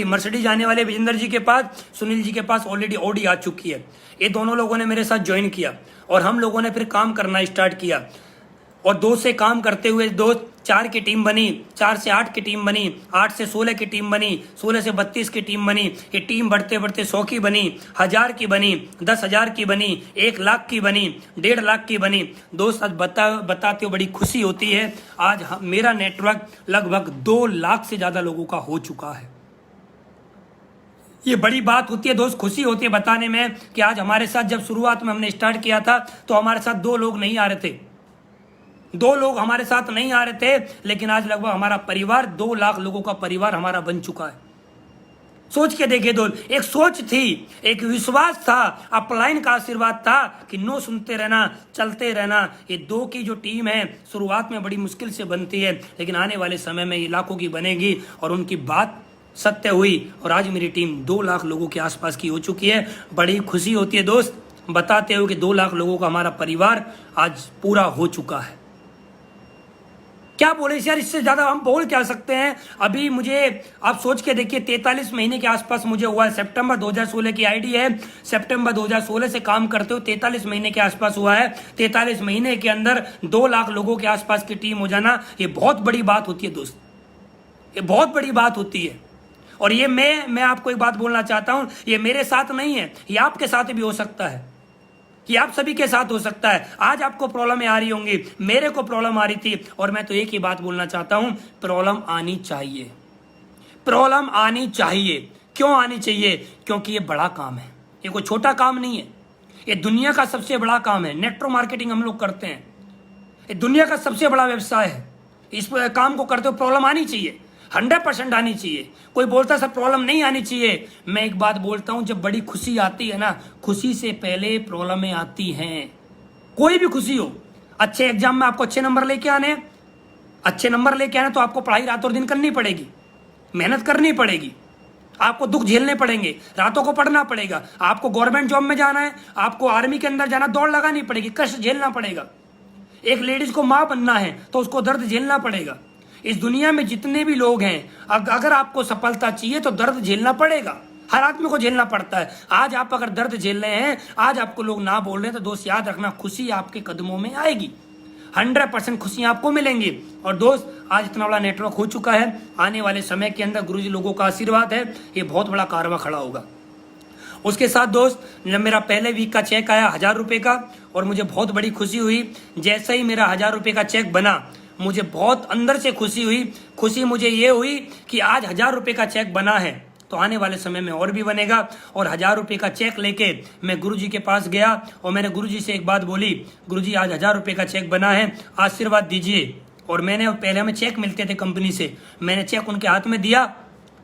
मर्सिडीज आने वाले विजेंद्र जी के पास, सुनील जी के पास ऑलरेडी ऑडी आ चुकी है। ये दोनों लोगों ने मेरे साथ ज्वाइन किया और हम लोगों ने फिर काम करना स्टार्ट किया। और 2 से काम करते हुए 4 की टीम बनी, 4 से 8 की टीम बनी, 8 से 16 की टीम बनी, 16 से 32 की टीम बनी। ये टीम बढ़ते बढ़ते 100 की बनी, 1000 की बनी, 10,000 की बनी, 1 लाख की बनी, 1.5 लाख की बनी। दोस्त आज बताते हो बड़ी खुशी होती है। आज मेरा नेटवर्क लगभग 2 लाख से ज़्यादा लोगों का हो चुका है। ये बड़ी बात होती है दोस्त, खुशी होती है बताने में कि आज हमारे साथ जब शुरुआत में हमने स्टार्ट किया था तो हमारे साथ 2 लोग नहीं आ रहे थे, 2 लोग हमारे साथ नहीं आ रहे थे, लेकिन आज लगभग हमारा परिवार 2 लाख लोगों का परिवार हमारा बन चुका है। सोच के देखिए दोस्त, एक सोच थी, एक विश्वास था, अपलाइन का आशीर्वाद था कि नो सुनते रहना, चलते रहना। ये 2 की जो टीम है शुरुआत में बड़ी मुश्किल से बनती है, लेकिन आने वाले समय में ये लाखों की बनेगी और उनकी बात सत्य हुई और आज मेरी टीम 2 लाख लोगों के आसपास की हो चुकी है। बड़ी खुशी होती है दोस्त बताते हुए कि 2 लाख लोगों का हमारा परिवार आज पूरा हो चुका है। क्या बोले यार, इससे ज्यादा हम बोल क्या सकते हैं। अभी मुझे आप सोच के देखिए 43 महीने के आसपास मुझे हुआ है। सितंबर 2016 की आईडी है, सितंबर 2016 से काम करते हो, 43 महीने के आसपास हुआ है। 43 महीने के अंदर 2 लाख लोगों के आसपास की टीम हो जाना, ये बहुत बड़ी बात होती है दोस्त, ये बहुत बड़ी बात होती है। और ये मैं आपको एक बात बोलना चाहता हूं, ये मेरे साथ नहीं है, ये आपके साथ भी हो सकता है, कि आप सभी के साथ हो सकता है। आज आपको प्रॉब्लम आ रही होंगी, मेरे को प्रॉब्लम आ रही थी, और मैं तो एक ही बात बोलना चाहता हूं, प्रॉब्लम आनी चाहिए, प्रॉब्लम आनी चाहिए। क्यों आनी चाहिए? क्योंकि ये बड़ा काम है, ये कोई छोटा काम नहीं है, ये दुनिया का सबसे बड़ा काम है। नेटवर्क मार्केटिंग हम लोग करते हैं, ये दुनिया का सबसे बड़ा व्यवसाय है। इस काम को करते हो प्रॉब्लम आनी चाहिए, 100% आनी चाहिए। कोई बोलता सर प्रॉब्लम नहीं आनी चाहिए, मैं एक बात बोलता हूं, जब बड़ी खुशी आती है ना, खुशी से पहले प्रॉब्लमें आती हैं। कोई भी खुशी हो, अच्छे एग्जाम में आपको अच्छे नंबर लेके आने, अच्छे नंबर लेके आने तो आपको पढ़ाई रात और दिन करनी पड़ेगी, मेहनत करनी पड़ेगी, आपको दुख झेलने पड़ेंगे, रातों को पढ़ना पड़ेगा। आपको गवर्नमेंट जॉब में जाना है, आपको आर्मी के अंदर जाना, दौड़ लगानी पड़ेगी, कष्ट झेलना पड़ेगा। एक लेडीज को मां बनना है तो उसको दर्द झेलना पड़ेगा। इस दुनिया में जितने भी लोग हैं, अगर आपको सफलता चाहिए तो दर्द झेलना पड़ेगा, हर आदमी को झेलना पड़ता है। आज आप अगर दर्द झेल रहे हैं, आज आपको लोग ना बोल रहे हैं, तो दोस्त याद रखना, खुशी आपके कदमों में आएगी, 100% खुशी आपको मिलेंगी। और दोस्त आज इतना बड़ा नेटवर्क हो चुका है, आने वाले समय के अंदर गुरुजी लोगों का आशीर्वाद है, ये बहुत बड़ा कारवा खड़ा होगा। उसके साथ दोस्त, जब मेरा पहले वीक का चेक आया 1000 रुपये का, और मुझे बहुत बड़ी खुशी हुई। जैसे ही मेरा 1000 रुपये का चेक बना, मुझे बहुत अंदर से खुशी हुई। खुशी मुझे ये हुई कि आज 1000 रुपये का चेक बना है, तो आने वाले समय में और भी बनेगा। और 1000 रुपये का चेक लेके मैं गुरुजी के पास गया और मैंने गुरुजी से एक बात बोली, गुरुजी आज 1000 रुपये का चेक बना है, आशीर्वाद दीजिए। और मैंने पहले हमें चेक मिलते थे कंपनी से, मैंने चेक उनके हाथ में दिया,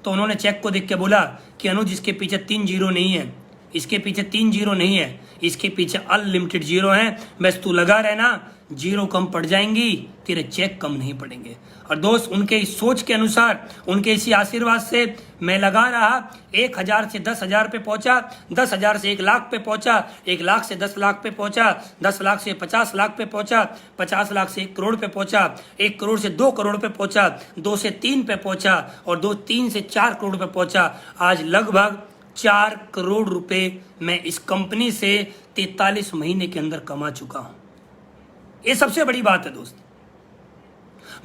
तो उन्होंने चेक को देख के बोला कि अनुज इसके पीछे 3 जीरो नहीं है, इसके पीछे 3 जीरो नहीं है, इसके पीछे अनलिमिटेड जीरो है, बस तू लगा रहना, जीरो कम पड़ जाएंगी, तेरे चेक कम नहीं पड़ेंगे। और दोस्त उनके इस सोच के अनुसार, उनके इसी आशीर्वाद से मैं लगा रहा, 1000 से 10,000 पे पहुंचा, 10,000 से 1 लाख पे पहुंचा, 1 लाख से 10 लाख पे पहुंचा, 10 लाख से 50 लाख पे पहुंचा, 50 लाख से 1 करोड़ पे पहुंचा, 1 करोड़ से 2 करोड़ पे पहुंचा, 2 से 3 पे पहुंचा, और 3 से 4 करोड़ पे पहुंचा। आज लगभग 4 करोड़ रुपए मैं इस कंपनी से 43 महीने के अंदर कमा चुका हूं। ये सबसे बड़ी बात है दोस्त।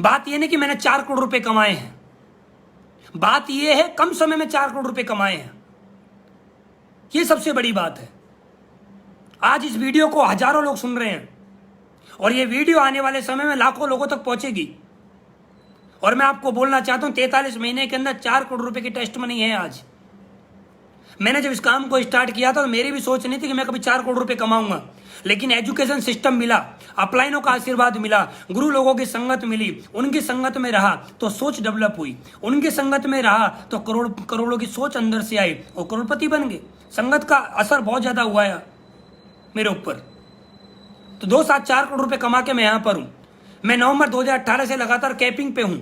बात यह नहीं कि मैंने 4 करोड़ रुपए कमाए हैं, बात यह है कम समय में 4 करोड़ रुपए कमाए हैं, ये सबसे बड़ी बात है। आज इस वीडियो को हजारों लोग सुन रहे हैं और ये वीडियो आने वाले समय में लाखों लोगों तक पहुंचेगी। और मैं आपको बोलना चाहता हूं, 43 महीने के अंदर 4 करोड़ रुपए की टेस्ट मनी है। आज मैंने जब इस काम को स्टार्ट किया था तो मेरी भी सोच नहीं थी कि मैं कभी 4 करोड़ रुपए कमाऊंगा, लेकिन एजुकेशन सिस्टम मिला, अपलाइनों का आशीर्वाद मिला, गुरु लोगों की संगत मिली, उनकी संगत में रहा तो सोच डेवलप हुई, उनकी संगत में रहा तो करोड़ों की सोच अंदर से आई और करोड़पति बन गए। संगत का असर बहुत ज्यादा हुआ है मेरे ऊपर। तो दोस्त आज 4 करोड़ रुपए कमा के मैं यहां पर हूं। मैं नवंबर 2018 से लगातार कैपिंग पे हूं,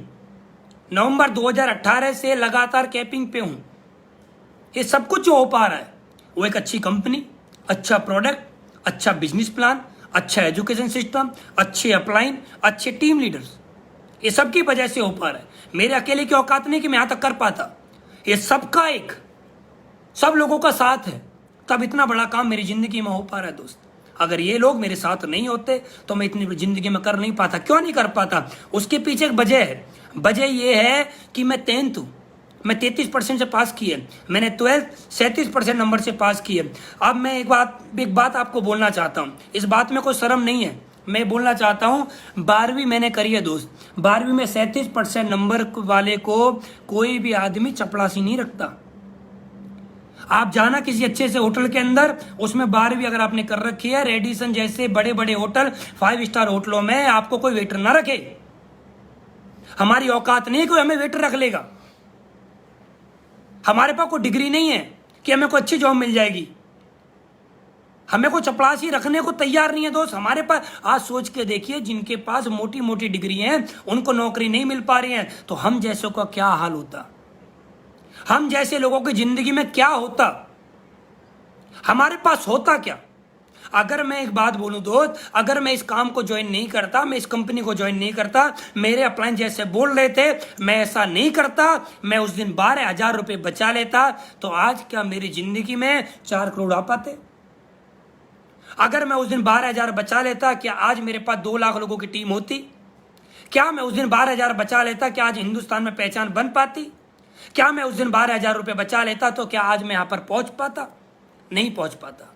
नवंबर 2018 से लगातार कैपिंग पे हूं। ये सब कुछ जो हो पा रहा है वो एक अच्छी कंपनी, अच्छा प्रोडक्ट, अच्छा बिजनेस प्लान, अच्छा एजुकेशन सिस्टम, अच्छे अपलाइन, अच्छे टीम लीडर्स, ये सब की वजह से हो पा रहा है। मेरे अकेले की औकात नहीं कि मैं यहां तक कर पाता, ये सबका एक, सब लोगों का साथ है, तब इतना बड़ा काम मेरी जिंदगी में हो पा रहा है दोस्त। अगर ये लोग मेरे साथ नहीं होते तो मैं इतनी जिंदगी में कर नहीं पाता। क्यों नहीं कर पाता? उसके पीछे एक वजह है। वजह यह है कि मैं 10th हूं, मैं 33% से पास की है, मैंने 12th 37% नंबर से पास की है। अब मैं एक बात आपको बोलना चाहता हूं, इस बात में कोई शर्म नहीं है, मैं बोलना चाहता हूं, 12वीं मैंने करी है दोस्त। 12वीं में 37% नंबर वाले को कोई भी आदमी चपड़ासी नहीं रखता। आप जाना किसी अच्छे से होटल के अंदर, उसमें बार भी अगर आपने कर रखी है, रेडिसन जैसे बड़े बड़े होटल 5 स्टार होटलों में आपको कोई वेटर ना रखे। हमारी औकात नहीं कोई हमें वेटर रख लेगा। हमारे पास कोई डिग्री नहीं है कि हमें कोई अच्छी जॉब मिल जाएगी। हमें को चपरासी रखने को तैयार नहीं है दोस्त। हमारे पास आज सोच के देखिए, जिनके पास मोटी मोटी डिग्री हैं उनको नौकरी नहीं मिल पा रही है, तो हम जैसों का क्या हाल होता, हम जैसे लोगों की जिंदगी में क्या होता, हमारे पास होता क्या। अगर मैं एक बात बोलूं दोस्त, अगर मैं इस काम को ज्वाइन नहीं करता, मैं इस कंपनी को ज्वाइन नहीं करता, मेरे अपलाइन जैसे बोल रहे थे, मैं ऐसा नहीं करता, मैं उस दिन 12,000 रुपए बचा लेता, तो आज क्या मेरी जिंदगी में 4 करोड़ आ पाते। अगर मैं उस दिन 12,000 बचा लेता, क्या आज मेरे पास 2 लाख लोगों की टीम होती। क्या मैं उस दिन 12,000 बचा लेता, क्या आज हिंदुस्तान में पहचान बन पाती। क्या मैं उस दिन 12,000 रुपए बचा लेता, तो क्या आज मैं यहां पर पहुंच पाता, नहीं पहुंच पाता।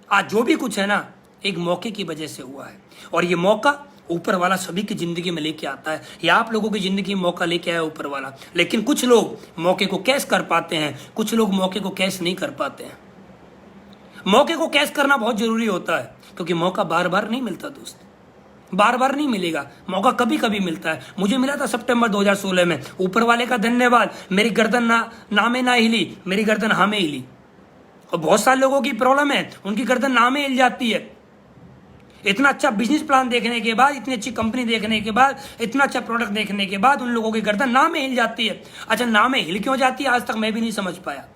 आज जो भी कुछ है ना, एक मौके की वजह से हुआ है, और ये मौका ऊपर वाला सभी की जिंदगी में लेके आता है, या आप लोगों की जिंदगी में मौका लेके आया ऊपर वाला। लेकिन कुछ लोग मौके को कैश कर पाते हैं, कुछ लोग मौके को कैश नहीं कर पाते हैं। मौके को कैश करना बहुत जरूरी होता है, क्योंकि मौका बार बार नहीं मिलता दोस्त, बार बार नहीं मिलेगा। मौका कभी कभी मिलता है। मुझे मिला था सितंबर 2016 में, ऊपर वाले का धन्यवाद, मेरी गर्दन नामे ना हिली, मेरी गर्दन हमें हिली। और बहुत सारे लोगों की प्रॉब्लम है, उनकी गर्दन नामे हिल जाती है। इतना अच्छा बिजनेस प्लान देखने के बाद, इतनी अच्छी कंपनी देखने के बाद, इतना अच्छा प्रोडक्ट देखने के बाद, उन लोगों की गर्दन नामे हिल जाती है। अच्छा, नामे हिल क्यों जाती है, आज तक मैं भी नहीं समझ पाया।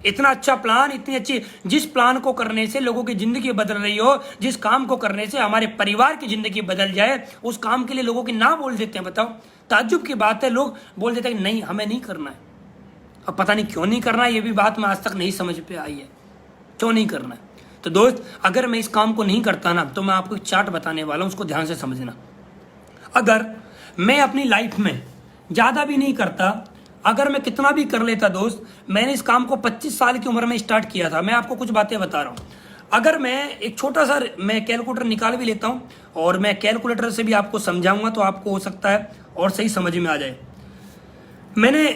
इतना अच्छा प्लान, इतनी अच्छी, जिस प्लान को करने से लोगों की जिंदगी बदल रही हो, जिस काम को करने से हमारे परिवार की जिंदगी बदल जाए, उस काम के लिए लोगों की ना बोल देते हैं। बताओ, ताज्जुब की बात है, लोग बोल देते हैं कि नहीं हमें नहीं करना है। अब पता नहीं क्यों नहीं करना है, ये भी बात मैं आज तक नहीं समझ पे आई है, क्यों नहीं करना है। तो दोस्त, अगर मैं इस काम को नहीं करता ना, तो मैं आपको एक चार्ट बताने वाला हूं, उसको ध्यान से समझना। अगर मैं अपनी लाइफ में ज्यादा भी नहीं करता, अगर मैं कितना भी कर लेता दोस्त, मैंने इस काम को 25 साल की उम्र में स्टार्ट किया था। मैं आपको कुछ बातें बता रहा हूं। अगर मैं एक छोटा सा मैं कैलकुलेटर निकाल भी लेता हूं, और मैं कैलकुलेटर से भी आपको समझाऊंगा, तो आपको हो सकता है और सही समझ में आ जाए। मैंने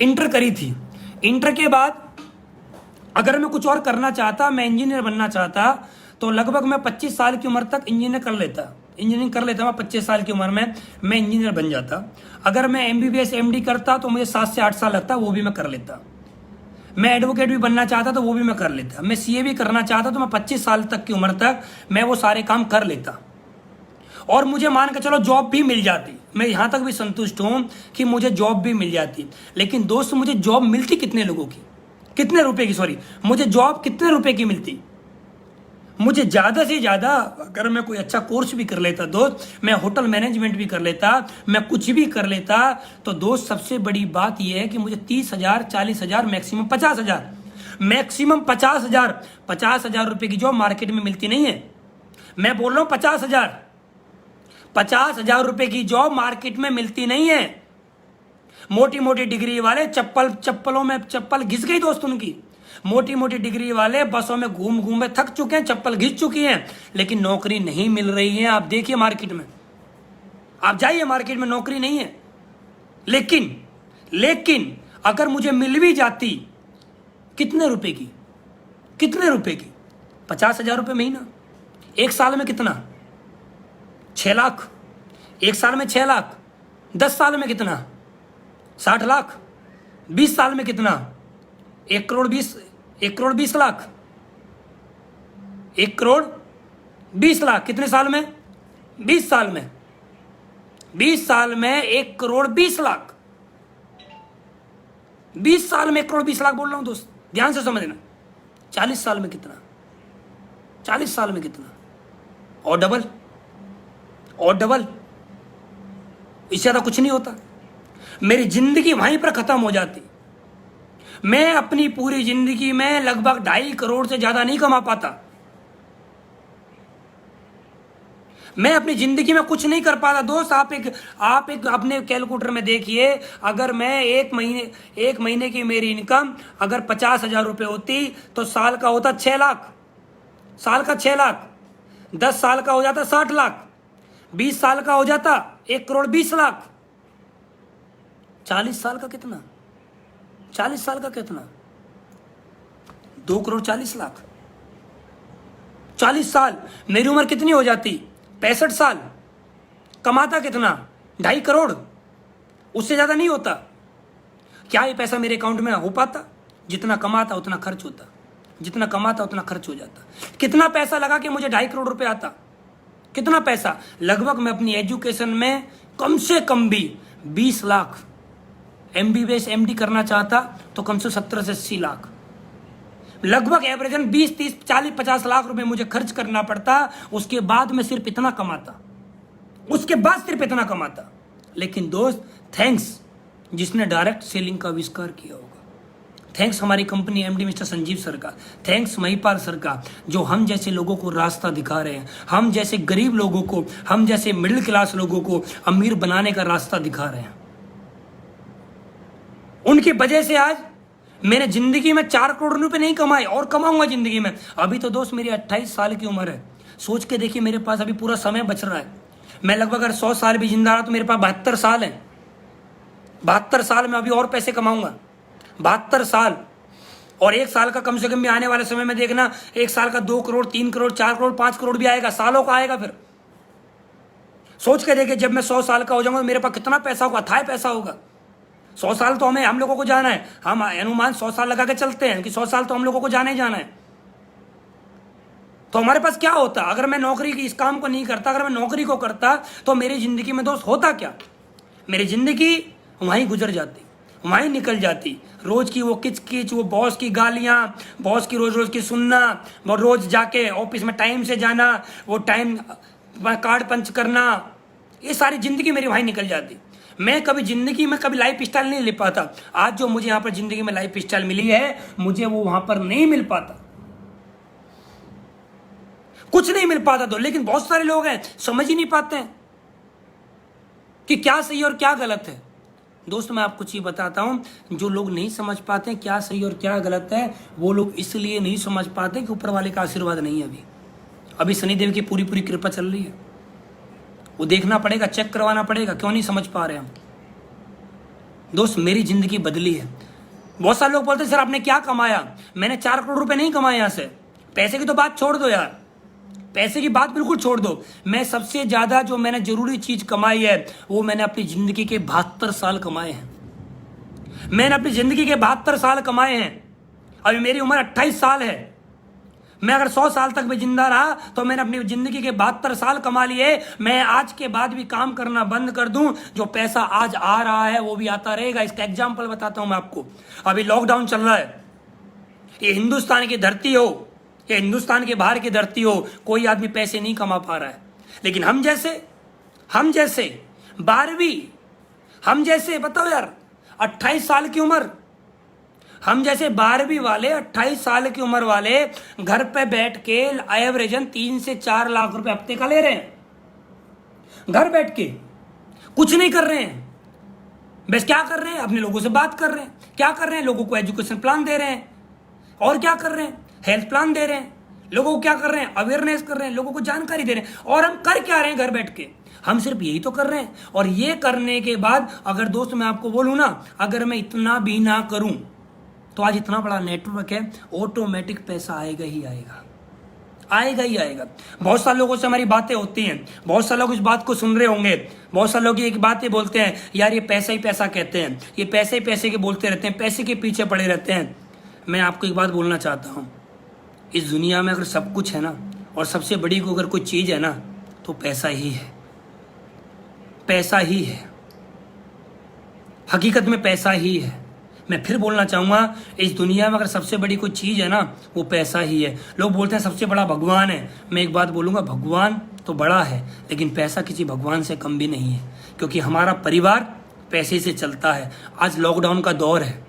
इंटर करी थी। इंटर के बाद अगर मैं कुछ और करना चाहता, मैं इंजीनियर बनना चाहता, तो लगभग मैं 25 साल की उम्र तक इंजीनियरिंग कर लेता। मैं 25 साल की उम्र में मैं इंजीनियर बन जाता। अगर मैं MBBS MD करता तो मुझे 7 से 8 साल लगता, वो भी मैं कर लेता। मैं एडवोकेट भी बनना चाहता तो वो भी मैं कर लेता। मैं CA भी करना चाहता तो मैं 25 साल तक की उम्र तक मैं वो सारे काम कर लेता, और मुझे मान के चलो जॉब भी मिल जाती। मैं यहां तक भी संतुष्ट हूं कि मुझे जॉब भी मिल जाती। लेकिन दोस्त, मुझे जॉब मिलती कितने लोगों की, कितने रुपए की, सॉरी, मुझे जॉब कितने रुपए की मिलती। मुझे ज्यादा से ज्यादा, अगर मैं कोई अच्छा कोर्स भी कर लेता दोस्त, मैं होटल मैनेजमेंट भी कर लेता, मैं कुछ भी कर लेता, तो दोस्त सबसे बड़ी बात यह है कि मुझे 30,000, 40,000, मैक्सिमम 50,000, मैक्सिमम 50,000, 50,000 रुपए की जॉब मार्केट में मिलती नहीं है। मैं बोल रहा हूं 50,000, 50,000 रुपए की जॉब मार्केट में मिलती नहीं है। मोटी मोटी डिग्री वाले चप्पलों में चप्पल घिस गई दोस्त उनकी। मोटी मोटी डिग्री वाले बसों में घूम घूम में थक चुके हैं, चप्पल घिस चुकी हैं, लेकिन नौकरी नहीं मिल रही है। आप देखिए मार्केट में, आप जाइए मार्केट में, नौकरी नहीं है। लेकिन अगर मुझे मिल भी जाती, कितने रुपए की, 50,000 रुपए महीना। एक साल में कितना, 6 लाख। एक साल में 6 लाख, 10 साल में कितना, 60 लाख। 20 साल में कितना, 1 करोड़ 20 लाख। 1 करोड़ 20 लाख कितने साल में, 20 साल में। 20 साल में 1 करोड़ 20 लाख। 20 साल में 1 करोड़ 20 लाख बोल रहा हूं दोस्त, ध्यान से समझना। 40 साल में कितना, 40 साल में कितना, और डबल, इससे ज्यादा कुछ नहीं होता। मेरी जिंदगी वहीं पर खत्म हो जाती। मैं अपनी पूरी जिंदगी में लगभग 2.5 करोड़ से ज्यादा नहीं कमा पाता। मैं अपनी जिंदगी में कुछ नहीं कर पाता दोस्त। आप एक अपने कैलकुलेटर में देखिए, अगर मैं एक महीने की मेरी इनकम अगर 50,000 रुपए होती, तो साल का होता 6 लाख, साल का 6 लाख। 10 साल का हो जाता 60 लाख। 20 साल का हो जाता 1 करोड़ 20 लाख। 40 साल का कितना, 40 साल का कितना, 2,40,00,000। 40 साल, मेरी उम्र कितनी हो जाती? 65 साल। कमाता कितना? 2.5 करोड़, उससे ज्यादा नहीं होता। क्या ये पैसा मेरे अकाउंट में हो पाता? जितना कमाता उतना खर्च होता, जितना कमाता उतना खर्च हो जाता। कितना पैसा लगा कि मुझे 2.5 करोड़ रुपए आता? कितना पैसा? लगभग मैं अपनी एजुकेशन में कम से कम भी 20 लाख, MBBS MD करना चाहता तो कम से 17 से 80 लाख, लगभग एवरेजन 20, 30, 40, 50 लाख रुपए मुझे खर्च करना पड़ता। उसके बाद मैं सिर्फ इतना कमाता, उसके बाद सिर्फ इतना कमाता। लेकिन दोस्त, थैंक्स जिसने डायरेक्ट सेलिंग का आविष्कार किया होगा, थैंक्स हमारी company MD mister Sanjeev sir का, थैंक्स महिपाल सर का, जो हम जैसे लोगों को रास्ता दिखा रहे हैं, हम जैसे गरीब लोगों को, हम जैसे मिडिल क्लास लोगों को अमीर बनाने का रास्ता दिखा रहे हैं। उनकी वजह से आज मैंने जिंदगी में 4 करोड़ रुपए नहीं कमाए और कमाऊंगा जिंदगी में। अभी तो दोस्त मेरी 28 साल की उम्र है। सोच के देखिए, मेरे पास अभी पूरा समय बच रहा है। मैं लगभग अगर 100 साल भी जिंदा रहा तो मेरे पास 72 साल है। 72 साल में अभी और पैसे कमाऊंगा, 72 साल। और 1 साल का कम से कम भी आने वाले समय में देखना, 1 साल का 2 करोड़, 3 करोड़, 4 करोड़, 5 करोड़ भी आएगा, सालों का आएगा। फिर सोच के देखिए, जब मैं 100 साल का हो जाऊंगा तो मेरे पास कितना पैसा होगा, अथाह पैसा होगा। 100 साल तो हम लोगों को जाना है। हम अनुमान 100 साल लगा के चलते हैं कि 100 साल तो हम लोगों को जाना ही जाना है। तो हमारे पास क्या होता अगर मैं नौकरी की इस काम को नहीं करता? अगर मैं नौकरी को करता तो मेरी जिंदगी में दोस्त होता क्या? मेरी जिंदगी वहीं गुजर जाती, वहीं निकल जाती। रोज की वो किचकिच, वो बॉस की गालियां, बॉस की रोज रोज की सुनना, वो रोज जाके ऑफिस में टाइम से जाना, वो टाइम कार्ड पंच करना, ये सारी जिंदगी मेरी वहीं निकल जाती। मैं कभी जिंदगी में कभी लाइफ स्टाइल नहीं ले पाता। आज जो मुझे यहाँ पर जिंदगी में लाइफ स्टाइल मिली है, मुझे वो वहां पर नहीं मिल पाता, कुछ नहीं मिल पाता। तो लेकिन बहुत सारे लोग हैं समझ ही नहीं पाते हैं कि क्या सही और क्या गलत है। दोस्त, मैं आपको चीज बताता हूं, जो लोग नहीं समझ पाते हैं क्या सही और क्या गलत है, वो लोग इसलिए नहीं समझ पाते कि ऊपर वाले का आशीर्वाद नहीं है। अभी शनिदेव की पूरी पूरी कृपा चल रही है। वो देखना पड़ेगा, चेक करवाना पड़ेगा, क्यों नहीं समझ पा रहे हम। दोस्त, मेरी जिंदगी बदली है। बहुत सारे लोग बोलते हैं सर आपने क्या कमाया? मैंने 4 करोड़ रुपए नहीं कमाए। यहां से पैसे की तो बात छोड़ दो यार, पैसे की बात बिल्कुल छोड़ दो। मैं सबसे ज्यादा जो मैंने जरूरी चीज कमाई है, वो मैंने अपनी जिंदगी के 72 साल कमाए हैं। मैंने अपनी जिंदगी के 72 साल कमाए हैं। अभी मेरी उम्र 28 साल है। मैं अगर 100 साल तक भी जिंदा रहा तो मैंने अपनी जिंदगी के 72 साल कमा लिए। मैं आज के बाद भी काम करना बंद कर दूं, जो पैसा आज आ रहा है वो भी आता रहेगा। इसका एग्जाम्पल बताता हूं मैं आपको। अभी लॉकडाउन चल रहा है, ये हिंदुस्तान की धरती हो, ये हिंदुस्तान के बाहर की धरती हो, कोई आदमी पैसे नहीं कमा पा रहा है। लेकिन हम जैसे 12वीं, हम जैसे बताओ यार 28 साल की उम्र, हम जैसे 12वीं वाले 28 साल की उम्र वाले घर पे बैठ के एवरेजन 3 से 4 लाख रुपए हफ्ते का ले रहे हैं। घर बैठ के कुछ नहीं कर रहे हैं, बस क्या कर रहे हैं, अपने लोगों से बात कर रहे हैं। क्या कर रहे हैं? लोगों को एजुकेशन प्लान दे रहे हैं। और क्या कर रहे हैं? हेल्थ प्लान दे रहे हैं। लोगों को क्या कर रहे हैं? अवेयरनेस कर रहे हैं, लोगों को जानकारी दे रहे हैं। और हम कर क्या रहे हैं घर बैठ के? हम सिर्फ यही तो कर रहे हैं। और ये करने के बाद अगर दोस्त मैं आपको बोलूं ना, अगर मैं इतना भी ना करूं तो आज इतना बड़ा नेटवर्क है, ऑटोमेटिक पैसा आएगा ही आएगा, आएगा ही आएगा। बहुत सारे लोगों से हमारी बातें होती हैं, बहुत सारे लोग इस बात को सुन रहे होंगे। बहुत सारे लोग एक बात बोलते हैं, यार ये पैसा ही पैसा कहते हैं, ये पैसे ही पैसे के बोलते रहते हैं, पैसे के पीछे पड़े रहते हैं। मैं आपको एक बात बोलना चाहता हूँ, इस दुनिया में अगर सब कुछ है ना, और सबसे बड़ी को अगर कोई चीज़ है ना, तो पैसा ही है। पैसा ही है, हकीकत में पैसा ही है। मैं फिर बोलना चाहूँगा, इस दुनिया में अगर सबसे बड़ी कोई चीज़ है ना, वो पैसा ही है। लोग बोलते हैं सबसे बड़ा भगवान है। मैं एक बात बोलूँगा, भगवान तो बड़ा है, लेकिन पैसा किसी भगवान से कम भी नहीं है, क्योंकि हमारा परिवार पैसे से चलता है। आज लॉकडाउन का दौर है,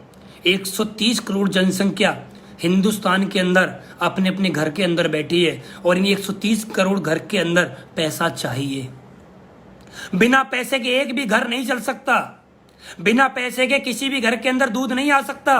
130 करोड़ जनसंख्या हिंदुस्तान के अंदर अपने अपने घर के अंदर बैठी है, और इन 130 करोड़ घर के अंदर पैसा चाहिए। बिना पैसे के एक भी घर नहीं चल सकता। बिना पैसे के किसी भी घर के अंदर दूध नहीं आ सकता।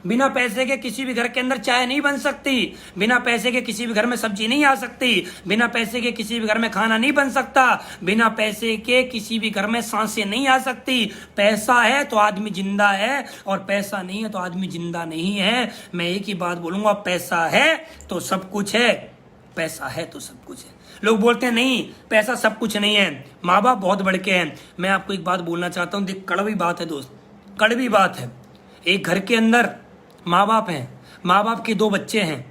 बिना पैसे के किसी भी घर के अंदर चाय नहीं बन सकती, बिना पैसे के किसी भी घर में सब्जी नहीं आ सकती, बिना पैसे के किसी भी घर में खाना नहीं बन सकता, बिना पैसे के किसी भी घर में सांसें नहीं आ सकती। पैसा है तो आदमी जिंदा है और पैसा नहीं है तो आदमी जिंदा नहीं है। मैं एक ही बात बोलूंगा, पैसा है तो सब कुछ है, पैसा है तो सब कुछ है। लोग बोलते हैं नहीं पैसा सब कुछ नहीं है, माँ बाप बहुत बड़े के हैं। मैं आपको एक बात बोलना चाहता हूँ, देख कड़वी बात है दोस्त, कड़वी बात है। एक घर के अंदर माँ बाप हैं, माँ बाप के 2 बच्चे हैं,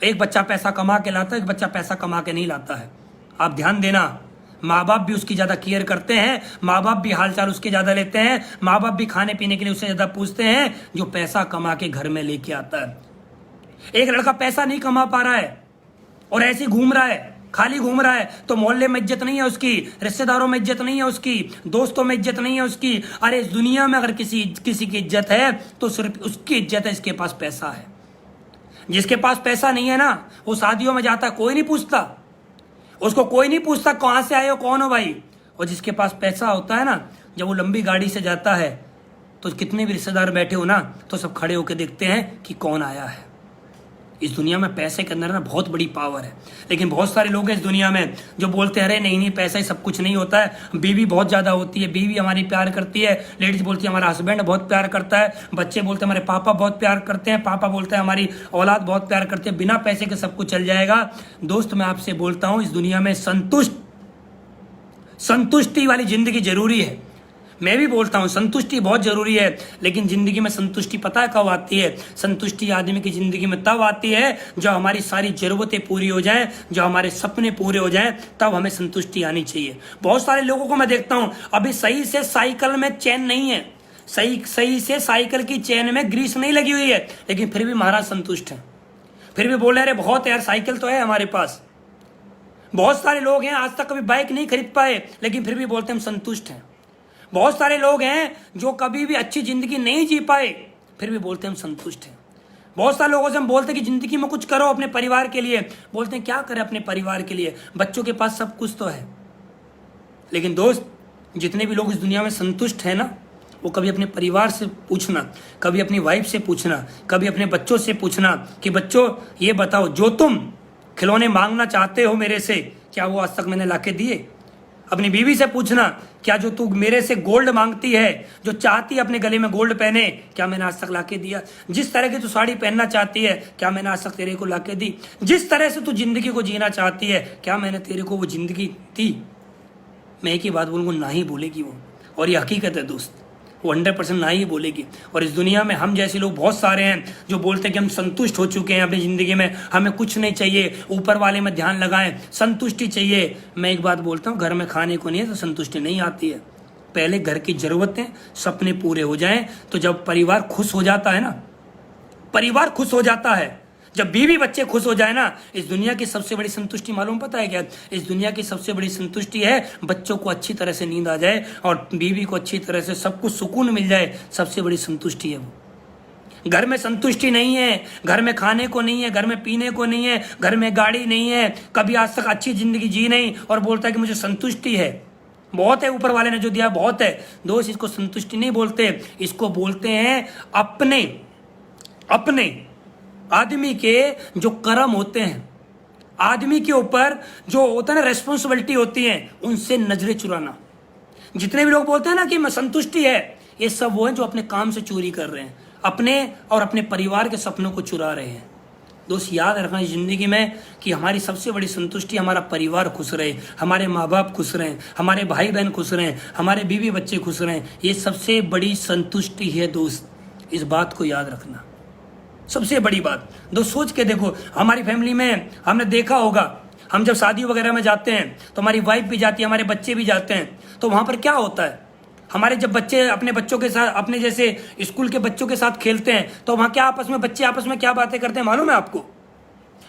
एक बच्चा पैसा कमा के लाता है, एक बच्चा पैसा कमा के नहीं लाता है। आप ध्यान देना, माँ बाप भी उसकी ज़्यादा केयर करते हैं, माँ बाप भी हालचाल उसके ज़्यादा लेते हैं, माँ बाप भी खाने पीने के लिए उससे ज़्यादा पूछते हैं जो पैसा कमा के घर में लेके आता है। एक लड़का पैसा नहीं कमा पा रहा है और ऐसे ही घूम रहा है, खाली घूम रहा है, तो मोहल्ले में इज्जत नहीं है उसकी, रिश्तेदारों में इज्जत नहीं है उसकी, दोस्तों में इज्जत नहीं है उसकी। अरे इस दुनिया में अगर किसी की इज्जत है तो सिर्फ उसकी इज्जत है जिसके पास पैसा है। जिसके पास पैसा नहीं है ना, वो शादियों में जाता है, कोई नहीं पूछता उसको, कोई नहीं पूछता कहाँ से आए हो, कौन हो भाई। और जिसके पास पैसा होता है ना, जब वो लंबी गाड़ी से जाता है तो कितने भी रिश्तेदार बैठे हो ना तो सब खड़े होकर देखते हैं कि कौन आया है। इस दुनिया में पैसे के अंदर ना बहुत बड़ी पावर है, लेकिन बहुत सारे लोग हैं इस दुनिया में जो बोलते हैं अरे नहीं पैसा ही सब कुछ नहीं होता है। बीवी बहुत ज़्यादा होती है, बीवी हमारी प्यार करती है, लेडीज बोलती है हमारा हस्बैंड बहुत प्यार करता है, बच्चे बोलते हैं हमारे पापा बहुत प्यार करते हैं, पापा बोलते हैं हमारी औलाद बहुत प्यार करती है। बिना पैसे के सब कुछ चल जाएगा। दोस्त मैं आपसे बोलता हूँ, इस दुनिया में संतुष्टि वाली जिंदगी जरूरी है। मैं भी बोलता हूँ संतुष्टि बहुत जरूरी है, लेकिन जिंदगी में संतुष्टि पता है कब आती है? संतुष्टि आदमी की जिंदगी में तब आती है जब हमारी सारी जरूरतें पूरी हो जाएं, जब हमारे सपने पूरे हो जाएं, तब हमें संतुष्टि आनी चाहिए। बहुत सारे लोगों को मैं देखता हूँ अभी सही से साइकिल में चैन नहीं है, सही से साइकिल की चैन में ग्रीस नहीं लगी हुई है, लेकिन फिर भी महाराज संतुष्ट है, फिर भी बोल रहे अरे बहुत यार साइकिल तो है हमारे पास। बहुत सारे लोग हैं आज तक कभी बाइक नहीं खरीद पाए, लेकिन फिर भी बोलते हम संतुष्ट हैं। बहुत सारे लोग हैं जो कभी भी अच्छी जिंदगी नहीं जी पाए, फिर भी बोलते हम संतुष्ट हैं। बहुत सारे लोगों से हम बोलते हैं कि जिंदगी में कुछ करो अपने परिवार के लिए, बोलते हैं क्या करें अपने परिवार के लिए, बच्चों के पास सब कुछ तो है। लेकिन दोस्त जितने भी लोग इस दुनिया में संतुष्ट है ना, वो कभी अपने परिवार से पूछना, कभी अपनी वाइफ से पूछना, कभी अपने बच्चों से पूछना कि बच्चों ये बताओ जो तुम खिलौने मांगना चाहते हो मेरे से, क्या वो आज तक मैंने लाके दिए? अपनी बीवी से पूछना, क्या जो तू मेरे से गोल्ड मांगती है, जो चाहती है अपने गले में गोल्ड पहने, क्या मैंने आज तक लाके दिया? जिस तरह की तू साड़ी पहनना चाहती है, क्या मैंने आज तक तेरे को लाके दी? जिस तरह से तू जिंदगी को जीना चाहती है, क्या मैंने तेरे को वो जिंदगी दी? मैं एक ही बात बोलूँगा, ना ही बोलेगी वो, और ये हकीकत है दोस्त, वो 100% ना ही बोलेगी। और इस दुनिया में हम जैसे लोग बहुत सारे हैं जो बोलते हैं कि हम संतुष्ट हो चुके हैं अपनी ज़िंदगी में, हमें कुछ नहीं चाहिए, ऊपर वाले में ध्यान लगाएं, संतुष्टि चाहिए। मैं एक बात बोलता हूँ, घर में खाने को नहीं है तो संतुष्टि नहीं आती है। पहले घर की ज़रूरतें सपने पूरे हो जाएं, तो जब परिवार खुश हो जाता है ना, परिवार खुश हो जाता है, जब बीवी बच्चे खुश हो जाए ना, इस दुनिया की सबसे बड़ी संतुष्टि मालूम पता है क्या? इस दुनिया की सबसे बड़ी संतुष्टि है बच्चों को अच्छी तरह से नींद आ जाए और बीवी को अच्छी तरह से सब कुछ सुकून मिल जाए, सबसे बड़ी संतुष्टि है वो। घर में संतुष्टि नहीं है, घर में खाने को नहीं है, घर में पीने को नहीं है, घर में गाड़ी नहीं है, कभी आज तक अच्छी जिंदगी जी नहीं, और बोलता है कि मुझे संतुष्टि है। बहुत है ऊपर वाले ने जो दिया, बहुत है दोस्त, इसको संतुष्टि नहीं बोलते, इसको बोलते हैं अपने आदमी के जो कर्म होते हैं, आदमी के ऊपर जो होता है ना रेस्पॉन्सिबिलिटी होती है, उनसे नजरें चुराना। जितने भी लोग बोलते हैं ना कि मैं संतुष्टि है, ये सब वो हैं जो अपने काम से चोरी कर रहे हैं, अपने और अपने परिवार के सपनों को चुरा रहे हैं। दोस्त याद रखना इस जिंदगी में कि हमारी सबसे बड़ी संतुष्टि हमारा परिवार खुश रहे, हमारे माँ बाप खुश रहें, हमारे भाई बहन खुश रहें, हमारे बीवी बच्चे खुश रहें, ये सबसे बड़ी संतुष्टि है दोस्त। इस बात को याद रखना, सबसे बड़ी बात। दोस्त सोच के देखो, हमारी फैमिली में हमने देखा होगा, हम जब शादी वगैरह में जाते हैं तो हमारी वाइफ भी जाती है, हमारे बच्चे भी जाते हैं, तो वहाँ पर क्या होता है, हमारे जब बच्चे अपने बच्चों के साथ, अपने जैसे स्कूल के बच्चों के साथ खेलते हैं, तो वहाँ क्या बच्चे आपस में क्या बातें करते हैं मालूम है आपको?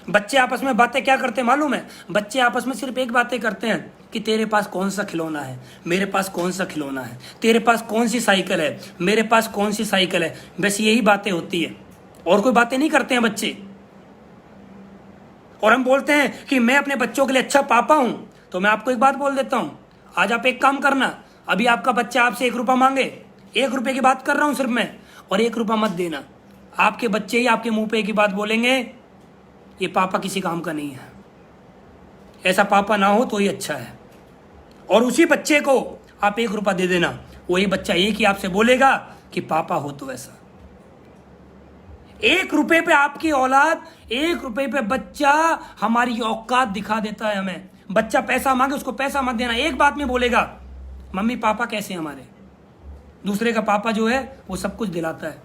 बच्चे आपस में बातें क्या करते हैं मालूम है? बच्चे आपस में सिर्फ एक बातें करते हैं कि तेरे पास कौन सा खिलौना है, मेरे पास कौन सा खिलौना है, तेरे पास कौन सी साइकिल है, मेरे पास कौन सी साइकिल है, बस यही बातें होती है, और कोई बातें नहीं करते हैं बच्चे। और हम बोलते हैं कि मैं अपने बच्चों के लिए अच्छा पापा हूं। तो मैं आपको एक बात बोल देता हूं, आज आप एक काम करना, अभी आपका बच्चा आपसे 1 रुपया मांगे, 1 रुपये की बात कर रहा हूं सिर्फ मैं, और 1 रुपया मत देना। आपके बच्चे ही आपके मुंह पे एक ही बात बोलेंगे, ये पापा किसी काम का नहीं है, ऐसा पापा ना हो तो ही अच्छा है। और उसी बच्चे को आप 1 रुपया दे देना, वही बच्चा एक ही आपसे बोलेगा कि पापा हो तो ऐसा। 1 रुपए पे आपकी औलाद, 1 रुपए पे बच्चा हमारी औकात दिखा देता है हमें। बच्चा पैसा मांगे उसको पैसा मत देना, एक बात में बोलेगा मम्मी पापा कैसे हैं हमारे। दूसरे का पापा जो है वो सब कुछ दिलाता है,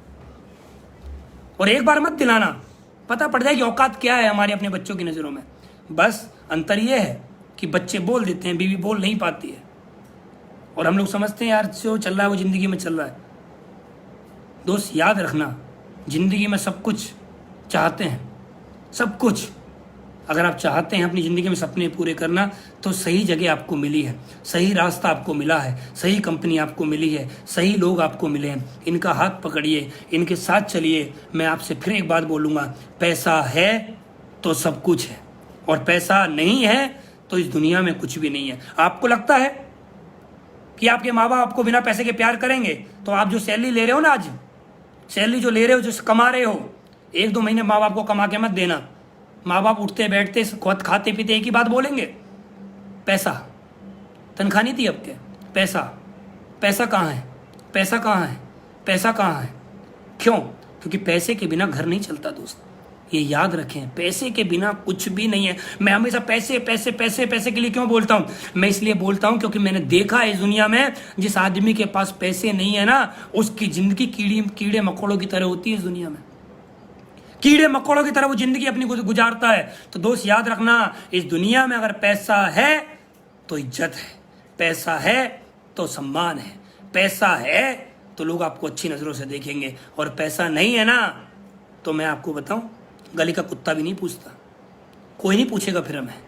और एक बार मत दिलाना, पता पड़ जाएगी औकात क्या है हमारे अपने बच्चों की नज़रों में। बस अंतर ये है कि बच्चे बोल देते हैं, बीवी बोल नहीं पाती है, और हम लोग समझते हैं यार जो चल रहा है वो ज़िंदगी में चल रहा है। दोस्त याद रखना, ज़िंदगी में सब कुछ चाहते हैं, सब कुछ अगर आप चाहते हैं अपनी ज़िंदगी में सपने पूरे करना, तो सही जगह आपको मिली है, सही रास्ता आपको मिला है, सही कंपनी आपको मिली है, सही लोग आपको मिले हैं, इनका हाथ पकड़िए, इनके साथ चलिए। मैं आपसे फिर एक बात बोलूँगा, पैसा है तो सब कुछ है, और पैसा नहीं है तो इस दुनिया में कुछ भी नहीं है। आपको लगता है कि आपके माँ बाप आपको बिना पैसे के प्यार करेंगे? तो आप जो सैलरी ले रहे हो ना, आज सैलरी जो ले रहे हो, जो कमा रहे हो, 1-2 महीने माँ बाप को कमा के मत देना। माँ बाप उठते बैठते खुद खाते पीते एक ही बात बोलेंगे, पैसा। तनख्वाह नहीं थी अब के, पैसा। पैसा कहाँ है, पैसा कहाँ है, पैसा कहाँ है? क्यों? क्योंकि पैसे के बिना घर नहीं चलता दोस्त, ये याद रखें, पैसे के बिना कुछ भी नहीं है। मैं हमेशा पैसे पैसे पैसे पैसे के लिए क्यों बोलता हूँ? मैं इसलिए बोलता हूँ क्योंकि मैंने देखा है इस दुनिया में, जिस आदमी के पास पैसे नहीं है ना, उसकी जिंदगी कीड़े मकोड़ों की तरह होती है। इस दुनिया में कीड़े मकोड़ों की तरह वो जिंदगी अपनी गुजारता है। तो दोस्त याद रखना, इस दुनिया में अगर पैसा है तो इज्जत है, पैसा है तो सम्मान है, पैसा है तो लोग आपको अच्छी नज़रों से देखेंगे, और पैसा नहीं है ना तो मैं आपको बताऊं, गली का कुत्ता भी नहीं पूछता, कोई नहीं पूछेगा फिर हमें।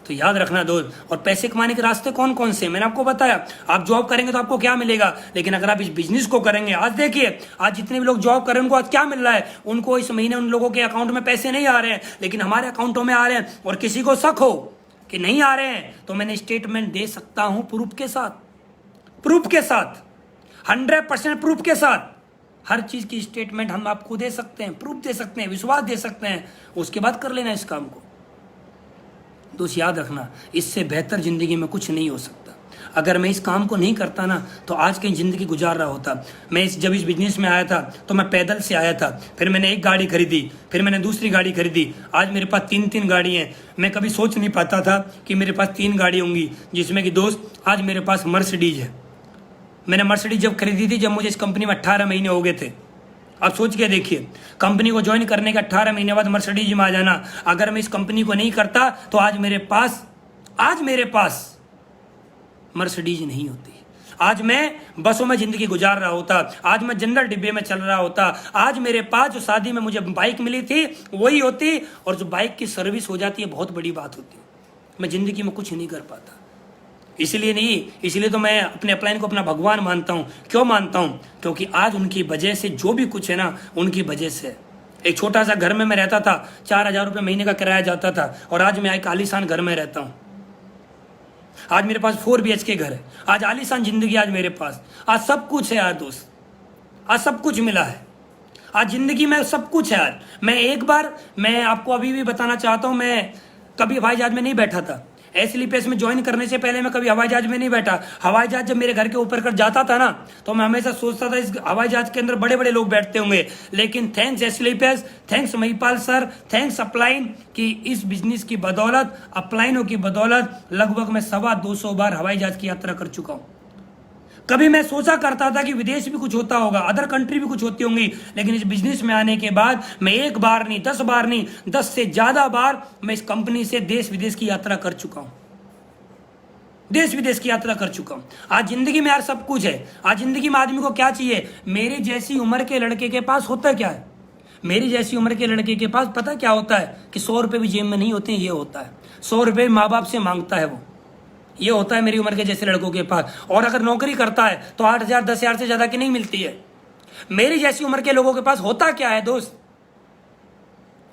तो याद रखना दोस्त। और पैसे कमाने के रास्ते कौन कौन से, मैंने आपको बताया। आप जॉब करेंगे तो आपको क्या मिलेगा, लेकिन अगर आप इस बिजनेस को करेंगे, आज देखिए आज जितने भी लोग जॉब कर रहे हैं उनको आज क्या मिल रहा है, उनको इस महीने उन लोगों के अकाउंट में पैसे नहीं आ रहे हैं, लेकिन हमारे अकाउंटों में आ रहे हैं। और किसी को शक हो कि नहीं आ रहे हैं तो मैंने स्टेटमेंट दे सकता हूं प्रूफ के साथ, प्रूफ के साथ, 100% प्रूफ के साथ। हर चीज की स्टेटमेंट हम आपको दे सकते हैं, प्रूफ दे सकते हैं, विश्वास दे सकते हैं, उसके बाद कर लेना इस काम को। दोस्त याद रखना, इससे बेहतर जिंदगी में कुछ नहीं हो सकता। अगर मैं इस काम को नहीं करता ना तो आज कहीं ज़िंदगी गुजार रहा होता। मैं जब इस बिजनेस में आया था तो मैं पैदल से आया था, फिर मैंने एक गाड़ी खरीदी, फिर मैंने दूसरी गाड़ी खरीदी, आज मेरे पास 3-3 गाड़ी हैं। मैं कभी सोच नहीं पाता था कि मेरे पास 3 गाड़ी होंगी, जिसमें कि दोस्त आज मेरे पास मर्सिडीज है। मैंने मर्सिडीज जब खरीदी थी जब मुझे इस कंपनी में 18 महीने हो गए थे। आप सोच के देखिए, कंपनी को ज्वाइन करने के 18 महीने बाद मर्सिडीज में आ जाना। अगर मैं इस कंपनी को नहीं करता तो आज मेरे पास मर्सिडीज नहीं होती। आज मैं बसों में जिंदगी गुजार रहा होता, आज मैं जनरल डिब्बे में चल रहा होता, आज मेरे पास जो शादी में मुझे बाइक मिली थी वही होती, और जो बाइक की सर्विस हो जाती है बहुत बड़ी बात होती है। मैं जिंदगी में कुछ नहीं कर पाता। इसलिए तो मैं अपने अपलाइन को अपना भगवान मानता हूँ। क्यों मानता हूँ? क्योंकि आज उनकी वजह से जो भी कुछ है ना, उनकी वजह से। एक छोटा सा घर में मैं रहता था, 4,000 रुपये महीने का किराया जाता था, और आज मैं एक आलीशान घर में रहता हूँ। आज मेरे पास 4 BHK घर है, आज आलीशान जिंदगी आज मेरे पास, आज सब कुछ है यार दोस्त, आज सब कुछ मिला है, आज जिंदगी में सब कुछ है यार। मैं आपको अभी भी बताना चाहता हूँ, मैं कभी हवाई जहाज में नहीं बैठा था। एसएलपीएस में ज्वाइन करने से पहले मैं कभी हवाई जहाज में नहीं बैठा। हवाई जहाज जब मेरे घर के ऊपर कर जाता था ना तो मैं हमेशा सोचता था इस हवाई जहाज के अंदर बड़े बड़े लोग बैठते होंगे, लेकिन thanks SLPS, thanks Mahipal sir, thanks upline कि इस बिजनेस की बदौलत, अपलाइनों की बदौलत लगभग मैं 225 बार हवाई जहाज की यात्रा कर चुका हूँ। कभी मैं सोचा करता था कि विदेश भी कुछ होता होगा, अदर कंट्री भी कुछ होती होंगी, लेकिन इस बिजनेस में आने के बाद मैं 1 बार नहीं 10 बार नहीं 10 से ज्यादा बार मैं इस कंपनी से देश विदेश की यात्रा कर चुका हूं, देश विदेश की यात्रा कर चुका हूं। आज जिंदगी में यार सब कुछ है। आज जिंदगी में आदमी को क्या चाहिए? मेरी जैसी उम्र के लड़के के पास होता क्या है? मेरी जैसी उम्र के लड़के के पास पता क्या होता है कि 100 रुपए भी जेब में नहीं होते। ये होता है 100 रुपए माँ बाप से मांगता है वो, ये होता है मेरी उम्र के जैसे लड़कों के पास। और अगर नौकरी करता है तो 8,000 10,000 से ज्यादा की नहीं मिलती है। मेरी जैसी उम्र के लोगों के पास होता क्या है दोस्त?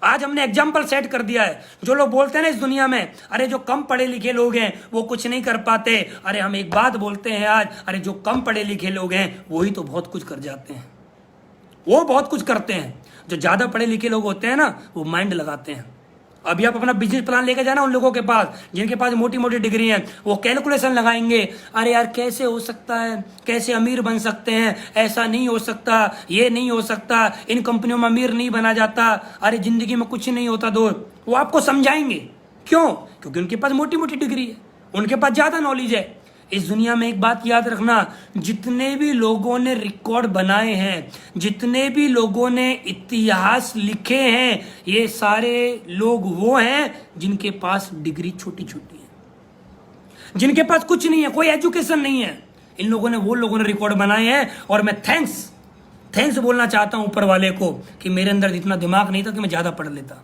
आज हमने एग्जाम्पल सेट कर दिया है। जो लोग बोलते हैं ना इस दुनिया में, अरे जो कम पढ़े लिखे लोग हैं वो कुछ नहीं कर पाते, अरे हम एक बात बोलते हैं आज, अरे जो कम पढ़े लिखे लोग हैं वही तो बहुत कुछ कर जाते हैं, वो बहुत कुछ करते हैं। जो ज़्यादा पढ़े लिखे लोग होते हैं ना, वो माइंड लगाते हैं। अभी आप अपना बिजनेस प्लान लेकर जाना उन लोगों के पास जिनके पास मोटी मोटी डिग्री है, वो कैलकुलेशन लगाएंगे। अरे यार कैसे हो सकता है, कैसे अमीर बन सकते हैं, ऐसा नहीं हो सकता, ये नहीं हो सकता, इन कंपनियों में अमीर नहीं बना जाता, अरे जिंदगी में कुछ नहीं होता दोस्त। वो आपको समझाएंगे। क्यों? क्योंकि उनके पास मोटी मोटी डिग्री है, उनके पास ज्यादा नॉलेज है। इस दुनिया में एक बात याद रखना, जितने भी लोगों ने रिकॉर्ड बनाए हैं, जितने भी लोगों ने इतिहास लिखे हैं, ये सारे लोग वो हैं जिनके पास डिग्री छोटी छोटी है, जिनके पास कुछ नहीं है, कोई एजुकेशन नहीं है। इन लोगों ने, वो लोगों ने रिकॉर्ड बनाए हैं। और मैं थैंक्स बोलना चाहता हूं ऊपर वाले को कि मेरे अंदर इतना दिमाग नहीं था कि मैं ज्यादा पढ़ लेता।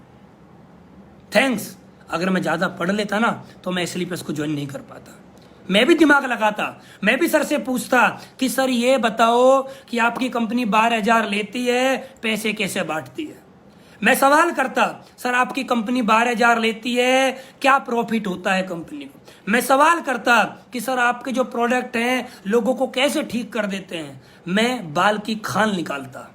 थैंक्स। अगर मैं ज्यादा पढ़ लेता ना तो मैं इसलिए को ज्वाइन नहीं कर पाता। मैं भी दिमाग लगाता, मैं भी सर से पूछता कि सर ये बताओ कि आपकी कंपनी 12,000 लेती है, पैसे कैसे बांटती है। मैं सवाल करता, सर आपकी कंपनी 12,000 लेती है, क्या प्रॉफिट होता है कंपनी को। मैं सवाल करता कि सर आपके जो प्रोडक्ट हैं लोगों को कैसे ठीक कर देते हैं। मैं बाल की खाल निकालता,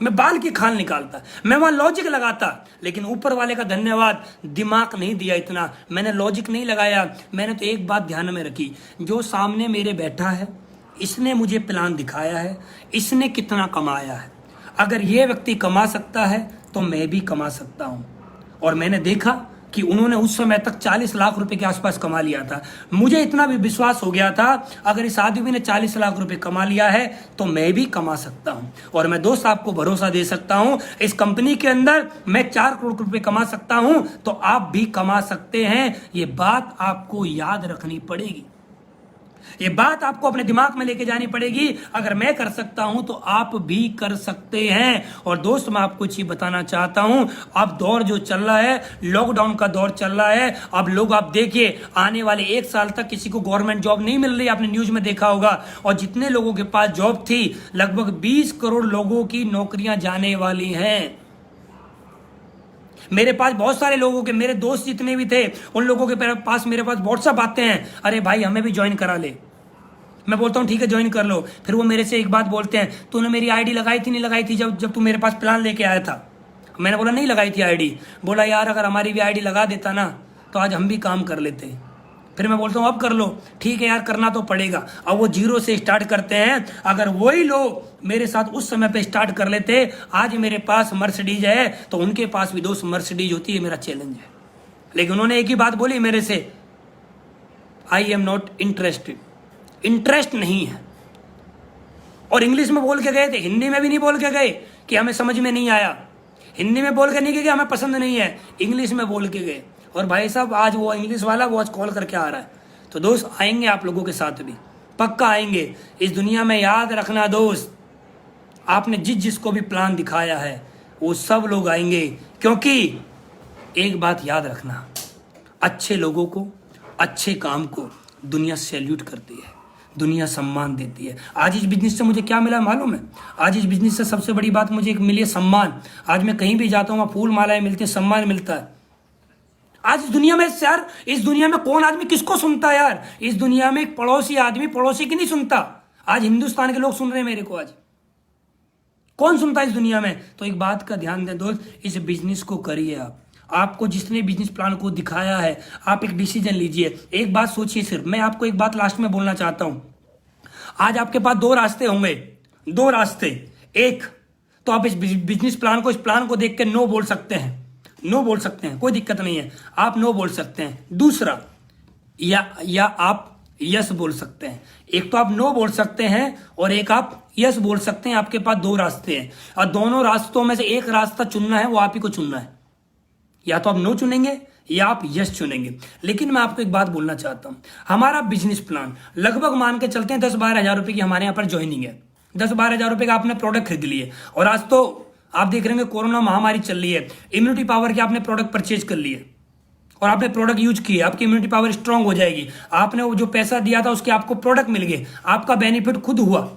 मैं वहां लॉजिक लगाता। लेकिन ऊपर वाले का धन्यवाद, दिमाग नहीं दिया इतना, मैंने लॉजिक नहीं लगाया। मैंने तो एक बात ध्यान में रखी, जो सामने मेरे बैठा है इसने मुझे प्लान दिखाया है, इसने कितना कमाया है। अगर ये व्यक्ति कमा सकता है तो मैं भी कमा सकता हूं। और मैंने देखा कि उन्होंने उस समय तक 40 लाख रुपए के आसपास कमा लिया था। मुझे इतना भी विश्वास हो गया था, अगर इस आदमी ने 40 लाख रुपए कमा लिया है तो मैं भी कमा सकता हूं। और मैं दोस्त आपको भरोसा दे सकता हूं, इस कंपनी के अंदर मैं 4 करोड़ रुपए कमा सकता हूं, तो आप भी कमा सकते हैं। ये बात आपको याद रखनी पड़ेगी, ये बात आपको अपने दिमाग में लेके जानी पड़ेगी। अगर मैं कर सकता हूं तो आप भी कर सकते हैं। और दोस्त मैं आपको चीज बताना चाहता हूं, अब दौर जो चल रहा है, लॉकडाउन का दौर चल रहा है। अब लोग, आप देखिए, आने वाले 1 साल तक किसी को गवर्नमेंट जॉब नहीं मिल रही, आपने न्यूज में देखा होगा। और जितने लोगों के पास जॉब थी, लगभग 20 करोड़ लोगों की नौकरियां जाने वाली हैं। मेरे पास बहुत सारे लोगों के, मेरे दोस्त जितने भी थे, उन लोगों के पास मेरे पास व्हाट्सएप आते हैं, अरे भाई हमें भी ज्वाइन करा ले। मैं बोलता हूँ ठीक है ज्वाइन कर लो। फिर वो मेरे से एक बात बोलते हैं, तूने मेरी आईडी लगाई थी नहीं लगाई थी जब तू मेरे पास प्लान लेके आया था। मैंने बोला नहीं लगाई थी आईडी। बोला यार अगर हमारी भी आईडी लगा देता ना तो आज हम भी काम कर लेते। फिर मैं बोलता हूँ अब कर लो। ठीक है यार करना तो पड़ेगा। अब वो 0 से स्टार्ट करते हैं। अगर वही लोग मेरे साथ उस समय पे स्टार्ट कर लेते, आज मेरे पास मर्सिडीज है तो उनके पास भी 2 मर्सिडीज होती है, मेरा चैलेंज है। लेकिन उन्होंने एक ही बात बोली मेरे से, I am not interested, interest नहीं है। और इंग्लिश में बोल के गए थे, हिंदी में भी नहीं बोल के गए कि हमें समझ में नहीं आया, हिंदी में बोल के नहीं गए हमें पसंद नहीं है, इंग्लिश में बोल के गए। और भाई साहब आज वो इंग्लिश वाला वो आज कॉल करके आ रहा है। तो दोस्त आएंगे आप लोगों के साथ भी, पक्का आएंगे। इस दुनिया में याद रखना दोस्त, आपने जिसको भी प्लान दिखाया है वो सब लोग आएंगे। क्योंकि एक बात याद रखना, अच्छे लोगों को, अच्छे काम को दुनिया सैल्यूट करती है, दुनिया सम्मान देती है। आज इस बिजनेस से मुझे क्या मिला मालूम है? आज इस बिजनेस से सबसे बड़ी बात मुझे एक मिली है, सम्मान। आज मैं कहीं भी जाता हूँ, फूल मालाएं मिलती है, सम्मान मिलता है। आज इस दुनिया में यार, इस दुनिया में कौन आदमी किसको सुनता है यार? इस दुनिया में एक पड़ोसी आदमी पड़ोसी की नहीं सुनता। आज हिंदुस्तान के लोग सुन रहे हैं मेरे को, आज कौन सुनता है इस दुनिया में? तो एक बात का ध्यान दें दोस्त, इस बिजनेस को करिए आप। आपको जिसने बिजनेस प्लान को दिखाया है, आप एक डिसीजन लीजिए। एक बात सोचिए सिर्फ, मैं आपको एक बात लास्ट में बोलना चाहता हूं। आज आपके पास 2 रास्ते होंगे, 2 रास्ते। एक तो आप इस बिजनेस प्लान को, इस प्लान को देख के नो बोल सकते हैं, नो बोल सकते हैं, कोई दिक्कत नहीं है, आप नो बोल सकते हैं। दूसरा, या आप यस बोल सकते हैं। एक तो आप नो बोल सकते हैं और एक आप यस बोल सकते हैं। आपके पास 2 रास्ते हैं और दोनों रास्तों में से एक रास्ता चुनना है, वो आप ही को चुनना है। या तो आप नो चुनेंगे या आप यस चुनेंगे। लेकिन मैं आपको एक बात बोलना चाहता हूं, हमारा बिजनेस प्लान लगभग मान के चलते हैं 10-12 हजार रुपए की हमारे यहाँ पर ज्वाइनिंग है। 10-12 हजार रुपए का आपने प्रोडक्ट खरीद लिए और आज तो आप देख रहे हैं कोरोना महामारी चल रही है, इम्यूनिटी पावर के आपने प्रोडक्ट परचेज कर लिए और आपने प्रोडक्ट यूज किए, आपकी इम्यूनिटी पावर स्ट्रांग हो जाएगी। आपने वो जो पैसा दिया था उसके आपको प्रोडक्ट मिल गए, आपका बेनिफिट खुद हुआ,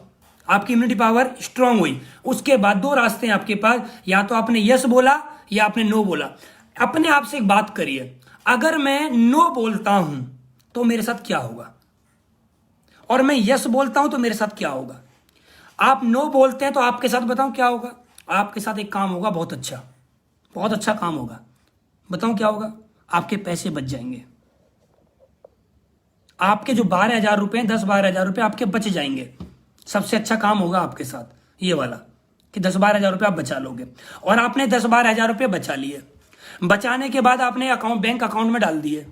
आपकी इम्यूनिटी पावर स्ट्रांग हुई। उसके बाद 2 रास्ते हैं आपके पास, या तो आपने यस बोला या आपने नो बोला। अपने आप से एक बात करिए, अगर मैं नो बोलता हूं तो मेरे साथ क्या होगा और मैं यस बोलता हूं तो मेरे साथ क्या होगा? आप नो बोलते हैं तो आपके साथ बताऊं क्या होगा? आपके साथ एक काम होगा बहुत अच्छा काम होगा। बताऊं क्या होगा? आपके पैसे बच जाएंगे। आपके जो 12,000 रुपए, 10-12,000 रुपए आपके बच जाएंगे। सबसे अच्छा काम होगा आपके साथ ये वाला कि 10-12,000 रुपए आप बचा लोगे। और आपने 10-12,000 रुपए बचा लिए, बचाने के बाद आपने बैंक अकाउंट में डाल दिए,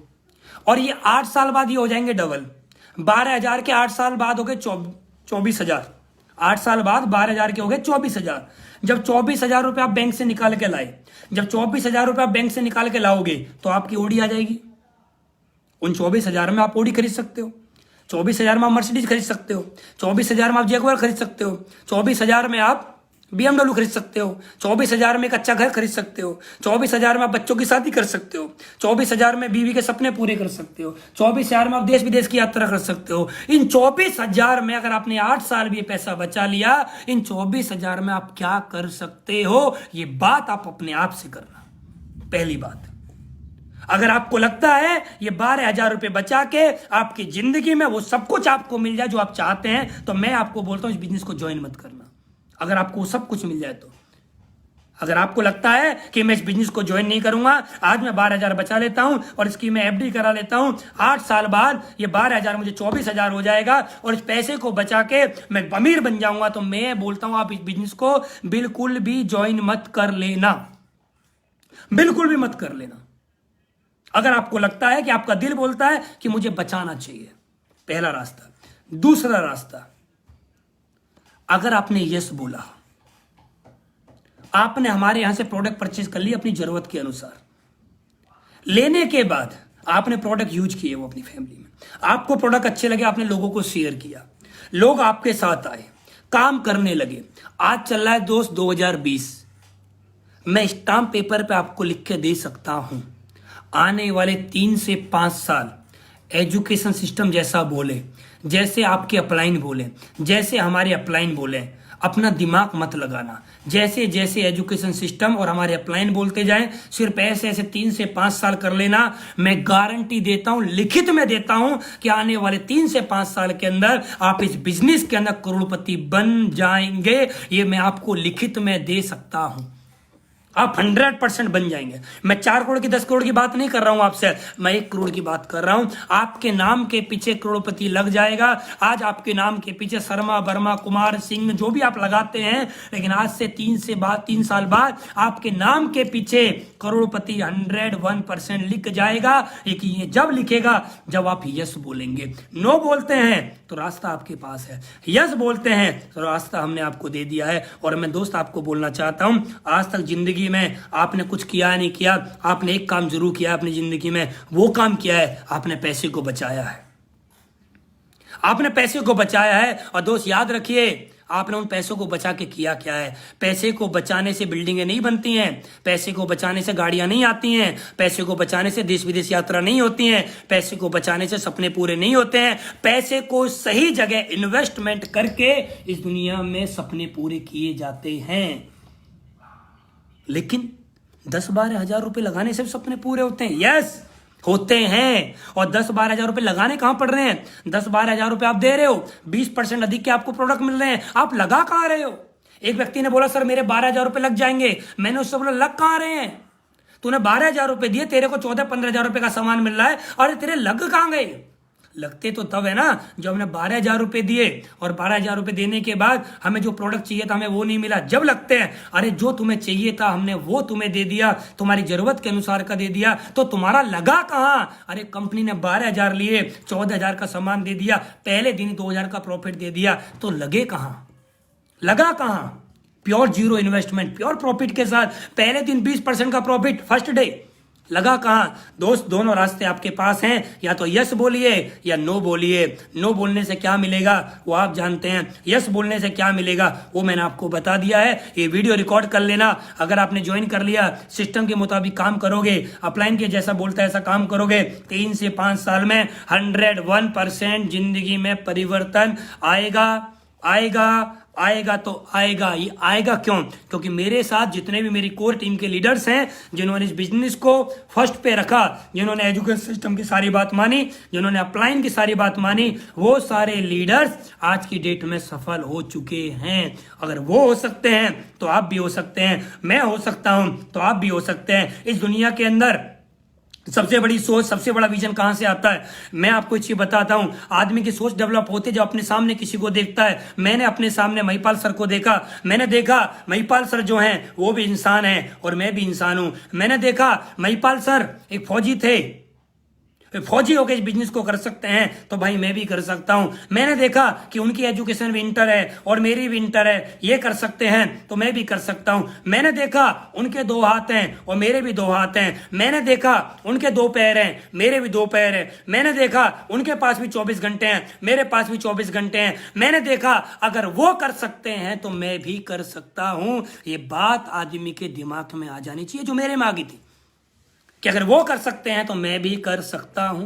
और ये 8 साल बाद ये हो जाएंगे डबल। 12,000 के 8 साल बाद हो गए 24,000। 8 साल बाद 12,000 के हो गए 24,000। जब 24,000 रुपए आप बैंक से निकाल के लाए, जब 24,000 रुपए आप बैंक से निकाल के लाओगे तो आपकी ओडी आ जाएगी। उन 24,000 में आप ओडी खरीद सकते हो, 24,000 में आप मर्सिडीज खरीद सकते हो, 24,000 में आप जैगुआर खरीद सकते हो, 24,000 में आप BMW खरीद सकते हो, 24,000 में एक अच्छा घर खरीद सकते हो, 24,000 में आप बच्चों की शादी कर सकते हो, 24,000 में बीवी के सपने पूरे कर सकते हो, 24,000 में आप देश विदेश की यात्रा कर सकते हो। इन 24,000 में अगर आपने 8 साल भी पैसा बचा लिया, इन 24,000 में आप क्या कर सकते हो, ये बात आप अपने आप से करना। पहली बात, अगर आपको लगता है ये 12,000 रुपए बचा के आपकी जिंदगी में वो सब कुछ आपको मिल जाए जो आप चाहते हैं, तो मैं आपको बोलता हूं इस बिजनेस को ज्वाइन मत करना। अगर आपको सब कुछ मिल जाए तो, अगर आपको लगता है कि मैं इस बिजनेस को ज्वाइन नहीं करूंगा, आज मैं 12,000 बचा लेता हूं और इसकी मैं एफडी करा लेता हूं, 8 साल बाद ये 12,000 मुझे 24,000 हो जाएगा और इस पैसे को बचा के मैं अमीर बन जाऊंगा, तो मैं बोलता हूं आप इस बिजनेस को बिल्कुल भी ज्वाइन मत कर लेना, बिल्कुल भी मत कर लेना। अगर आपको लगता है कि आपका दिल बोलता है कि मुझे बचाना चाहिए, पहला रास्ता। दूसरा रास्ता, अगर आपने यस बोला, आपने हमारे यहां से प्रोडक्ट परचेज कर लिया अपनी जरूरत के अनुसार, लेने के बाद आपने प्रोडक्ट यूज किए वो अपनी फैमिली में, आपको प्रोडक्ट अच्छे लगे, आपने लोगों को शेयर किया, लोग आपके साथ आए, काम करने लगे। आज चल रहा है दोस्त 2020, मैं स्टाम्प पेपर पे आपको लिख के दे सकता हूं, आने वाले 3 से 5 साल एजुकेशन सिस्टम जैसा बोले, जैसे आपके अपलाइन बोले, जैसे हमारे अपलाइन बोले, अपना दिमाग मत लगाना, जैसे जैसे एजुकेशन सिस्टम और हमारे अपलाइन बोलते जाएं, सिर्फ ऐसे ऐसे 3 से 5 साल कर लेना। मैं गारंटी देता हूं, लिखित में देता हूं कि आने वाले 3 से 5 साल के अंदर आप इस बिजनेस के अंदर करोड़पति बन जाएंगे। ये मैं आपको लिखित में दे सकता हूं, आप 100% बन जाएंगे। मैं 4 करोड़ की 10 करोड़ की बात नहीं कर रहा हूं आपसे, मैं 1 करोड़ की बात कर रहा हूं। आपके नाम के पीछे करोड़पति लग जाएगा। आज आपके नाम के पीछे शर्मा, वर्मा, कुमार, सिंह जो भी आप लगाते हैं, लेकिन आज से 3 साल बाद आपके नाम के पीछे करोड़पति 101% लिख जाएगा। लेकिन ये जब लिखेगा जब आप यस बोलेंगे। नो बोलते हैं तो रास्ता आपके पास है, यस बोलते हैं तो रास्ता हमने आपको दे दिया है। और मैं दोस्त आपको बोलना चाहता हूं, आज तक जिंदगी में आपने कुछ किया नहीं किया, आपने एक काम जरूर किया अपनी जिंदगी में, वो काम किया है आपने पैसे को बचाया है, आपने पैसे को बचाया है। और दोस्त याद रखिए, आपने उन पैसों को बचा के किया क्या है। पैसे को बचाने से बिल्डिंगें नहीं बनती हैं, पैसे को बचाने से गाड़ियां नहीं आती हैं, पैसे को बचाने से देश विदेश यात्रा नहीं होती हैं, पैसे को बचाने से सपने पूरे नहीं होते हैं। पैसे को सही जगह इन्वेस्टमेंट करके इस दुनिया में सपने पूरे किए जाते हैं। लेकिन 10-12 हजार रुपए लगाने से सपने पूरे होते हैं? यस होते हैं। और 10-12 हजार रुपए लगाने कहां पड़ रहे हैं? 10-12 हजार रुपए आप दे रहे हो, 20% अधिक के आपको प्रोडक्ट मिल रहे हैं, आप लगा कहां रहे हो? एक व्यक्ति ने बोला सर मेरे 12,000 रुपए लग जाएंगे, मैंने उससे बोला लग कहां रहे हैं? तूने 12,000 रुपए दिए, तेरे को 14-15 हजार रुपए का सामान मिल रहा है, अरे तेरे लग कहां गए? लगते तो तब है ना जब हमने 12,000 रुपए दिए और 12,000 रुपए देने के बाद हमें जो प्रोडक्ट चाहिए था हमें वो नहीं मिला। जब लगते हैं अरे जो तुम्हें चाहिए था हमने वो तुम्हें दे दिया, तुम्हारी जरूरत के अनुसार का दे दिया, तो तुम्हारा लगा कहां? अरे कंपनी ने 12,000 लिए, 14,000 का सामान दे दिया, पहले दिन 2,000 का प्रॉफिट दे दिया, तो लगे कहां? लगा कहां? Pure zero investment, pure profit के साथ पहले दिन 20% का प्रॉफिट फर्स्ट डे, लगा कहां? दोस्त दोनों रास्ते आपके पास हैं, या तो यस बोलिए या नो बोलिए। नो बोलने से क्या मिलेगा वो आप जानते हैं, यस बोलने से क्या मिलेगा वो मैंने आपको बता दिया है। ये वीडियो रिकॉर्ड कर लेना, अगर आपने ज्वाइन कर लिया, सिस्टम के मुताबिक काम करोगे, अपलाइन के जैसा बोलता है ऐसा काम करोगे, 3 से 5 साल में 101% जिंदगी में परिवर्तन आएगा, आएगा, आएगा तो आएगा ही आएगा। क्यों? क्योंकि मेरे साथ जितने भी मेरी कोर टीम के लीडर्स हैं, जिन्होंने इस बिजनेस को फर्स्ट पे रखा, जिन्होंने एजुकेशन सिस्टम की सारी बात मानी, जिन्होंने अपलाइन की सारी बात मानी, वो सारे लीडर्स आज की डेट में सफल हो चुके हैं। अगर वो हो सकते हैं तो आप भी हो सकते हैं, मैं हो सकता हूं तो आप भी हो सकते हैं। इस दुनिया के अंदर सबसे बड़ी सोच, सबसे बड़ा विजन कहां से आता है? मैं आपको एक चीज बताता हूं। आदमी की सोच डेवलप होती है जब अपने सामने किसी को देखता है। मैंने अपने सामने महिपाल सर को देखा। मैंने देखा महिपाल सर जो हैं वो भी इंसान हैं और मैं भी इंसान हूं। मैंने देखा महिपाल सर एक फौजी थे, फौजी होकर इस बिजनेस को कर सकते हैं तो भाई मैं भी कर सकता हूं। मैंने देखा कि उनकी एजुकेशन भी इंटर है और मेरी भी इंटर है, ये कर सकते हैं तो मैं भी कर सकता हूं। मैंने देखा उनके 2 हाथ हैं और मेरे भी 2 हाथ हैं। मैंने देखा उनके 2 पैर हैं, मेरे भी 2 पैर हैं। मैंने देखा उनके पास भी 24 घंटे हैं, मेरे पास भी 24 घंटे हैं। मैंने देखा अगर वो कर सकते हैं तो मैं भी कर सकता हूं। ये बात आदमी के दिमाग में आ जानी चाहिए जो मेरे में आ गई थी कि अगर वो कर सकते हैं तो मैं भी कर सकता हूं,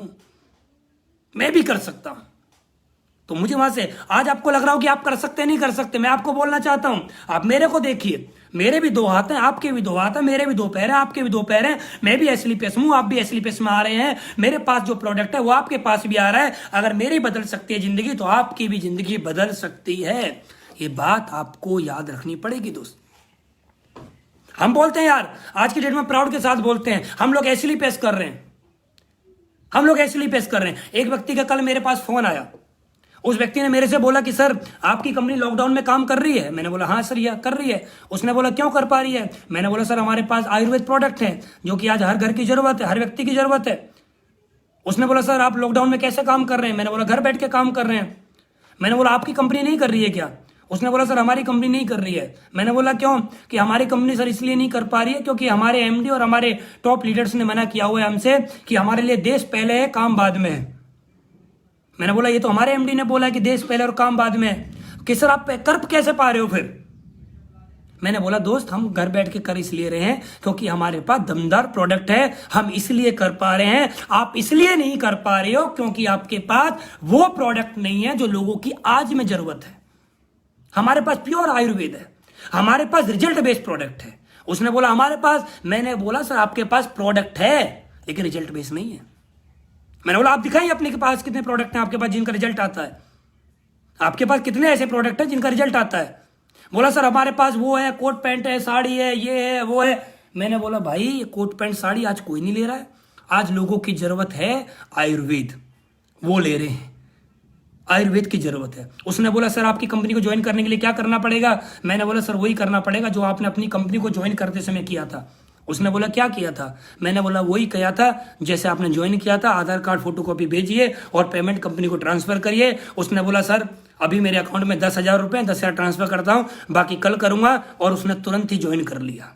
मैं भी कर सकता हूं। तो मुझे वहां से आज आपको लग रहा हो कि आप कर सकते नहीं कर सकते, मैं आपको बोलना चाहता हूं आप मेरे को देखिए। मेरे भी 2 हाथ हैं, आपके भी 2 हाथ हैं, मेरे भी 2 पैर हैं, आपके भी 2 पैर हैं। मैं भी एसलीपीएस हूं, आप भी एसलीपीएस में आ रहे हैं। मेरे पास जो प्रोडक्ट है वो आपके पास भी आ रहा है। अगर मेरी बदल सकती है जिंदगी तो आपकी भी जिंदगी बदल सकती है। ये बात आपको याद रखनी पड़ेगी दोस्त। हम बोलते हैं यार, आज की डेट में प्राउड के साथ बोलते हैं हम लोग एसलीपीएस कर रहे हैं, हम लोग एसलीपीएस कर रहे हैं। एक व्यक्ति का कल मेरे पास फोन आया। उस व्यक्ति ने मेरे से बोला कि सर आपकी कंपनी लॉकडाउन में काम कर रही है। मैंने बोला हाँ सर यह कर रही है। उसने बोला क्यों कर पा रही है? मैंने बोला सर हमारे पास आयुर्वेद प्रोडक्ट है जो कि आज हर घर की जरूरत है, हर व्यक्ति की जरूरत है। उसने बोला सर आप लॉकडाउन में कैसे काम कर रहे हैं? मैंने बोला घर बैठ के काम कर रहे हैं। मैंने बोला आपकी कंपनी नहीं कर रही है क्या? उसने बोला सर हमारी कंपनी नहीं कर रही है। मैंने बोला क्यों? कि हमारी कंपनी सर इसलिए नहीं कर पा रही है क्योंकि हमारे एमडी और हमारे टॉप लीडर्स ने मना किया हुआ है हमसे कि हमारे लिए देश पहले है काम बाद में है। मैंने बोला ये तो हमारे एमडी ने बोला है कि देश पहले और काम बाद में है, कि सर आप कर कैसे पा रहे हो फिर? मैंने बोला दोस्त हम घर बैठ के कर इसलिए रहे हैं क्योंकि हमारे पास दमदार प्रोडक्ट है, हम इसलिए कर पा रहे हैं। आप इसलिए नहीं कर पा रहे हो क्योंकि आपके पास वो प्रोडक्ट नहीं है जो लोगों की आज में जरूरत है। हमारे पास प्योर आयुर्वेद है, हमारे पास रिजल्ट बेस्ड प्रोडक्ट है। उसने बोला हमारे पास। मैंने बोला सर आपके पास प्रोडक्ट है लेकिन रिजल्ट बेस्ड नहीं है। मैंने बोला आप दिखाइए अपने के पास कितने प्रोडक्ट हैं आपके पास जिनका रिजल्ट आता है, आपके पास कितने ऐसे प्रोडक्ट हैं जिनका रिजल्ट आता है? बोला सर हमारे पास वो है, कोट पैंट है, साड़ी है, ये है वो है। मैंने बोला भाई ये कोट पैंट साड़ी आज कोई नहीं ले रहा है, आज लोगों की जरूरत है आयुर्वेद, वो ले रहे हैं, आयुर्वेद की जरूरत है। उसने बोला सर आपकी कंपनी को ज्वाइन करने के लिए क्या करना पड़ेगा? मैंने बोला सर वही करना पड़ेगा जो आपने अपनी कंपनी को ज्वाइन करते समय किया था। उसने बोला क्या किया था? मैंने बोला वही किया था जैसे आपने ज्वाइन किया था, आधार कार्ड फोटोकॉपी भेजिए और पेमेंट कंपनी को ट्रांसफर करिए। उसने बोला सर अभी मेरे अकाउंट में 10,000 रुपए 10,000 ट्रांसफर करता हूं, बाकी कल करूंगा। और उसने तुरंत ही ज्वाइन कर लिया।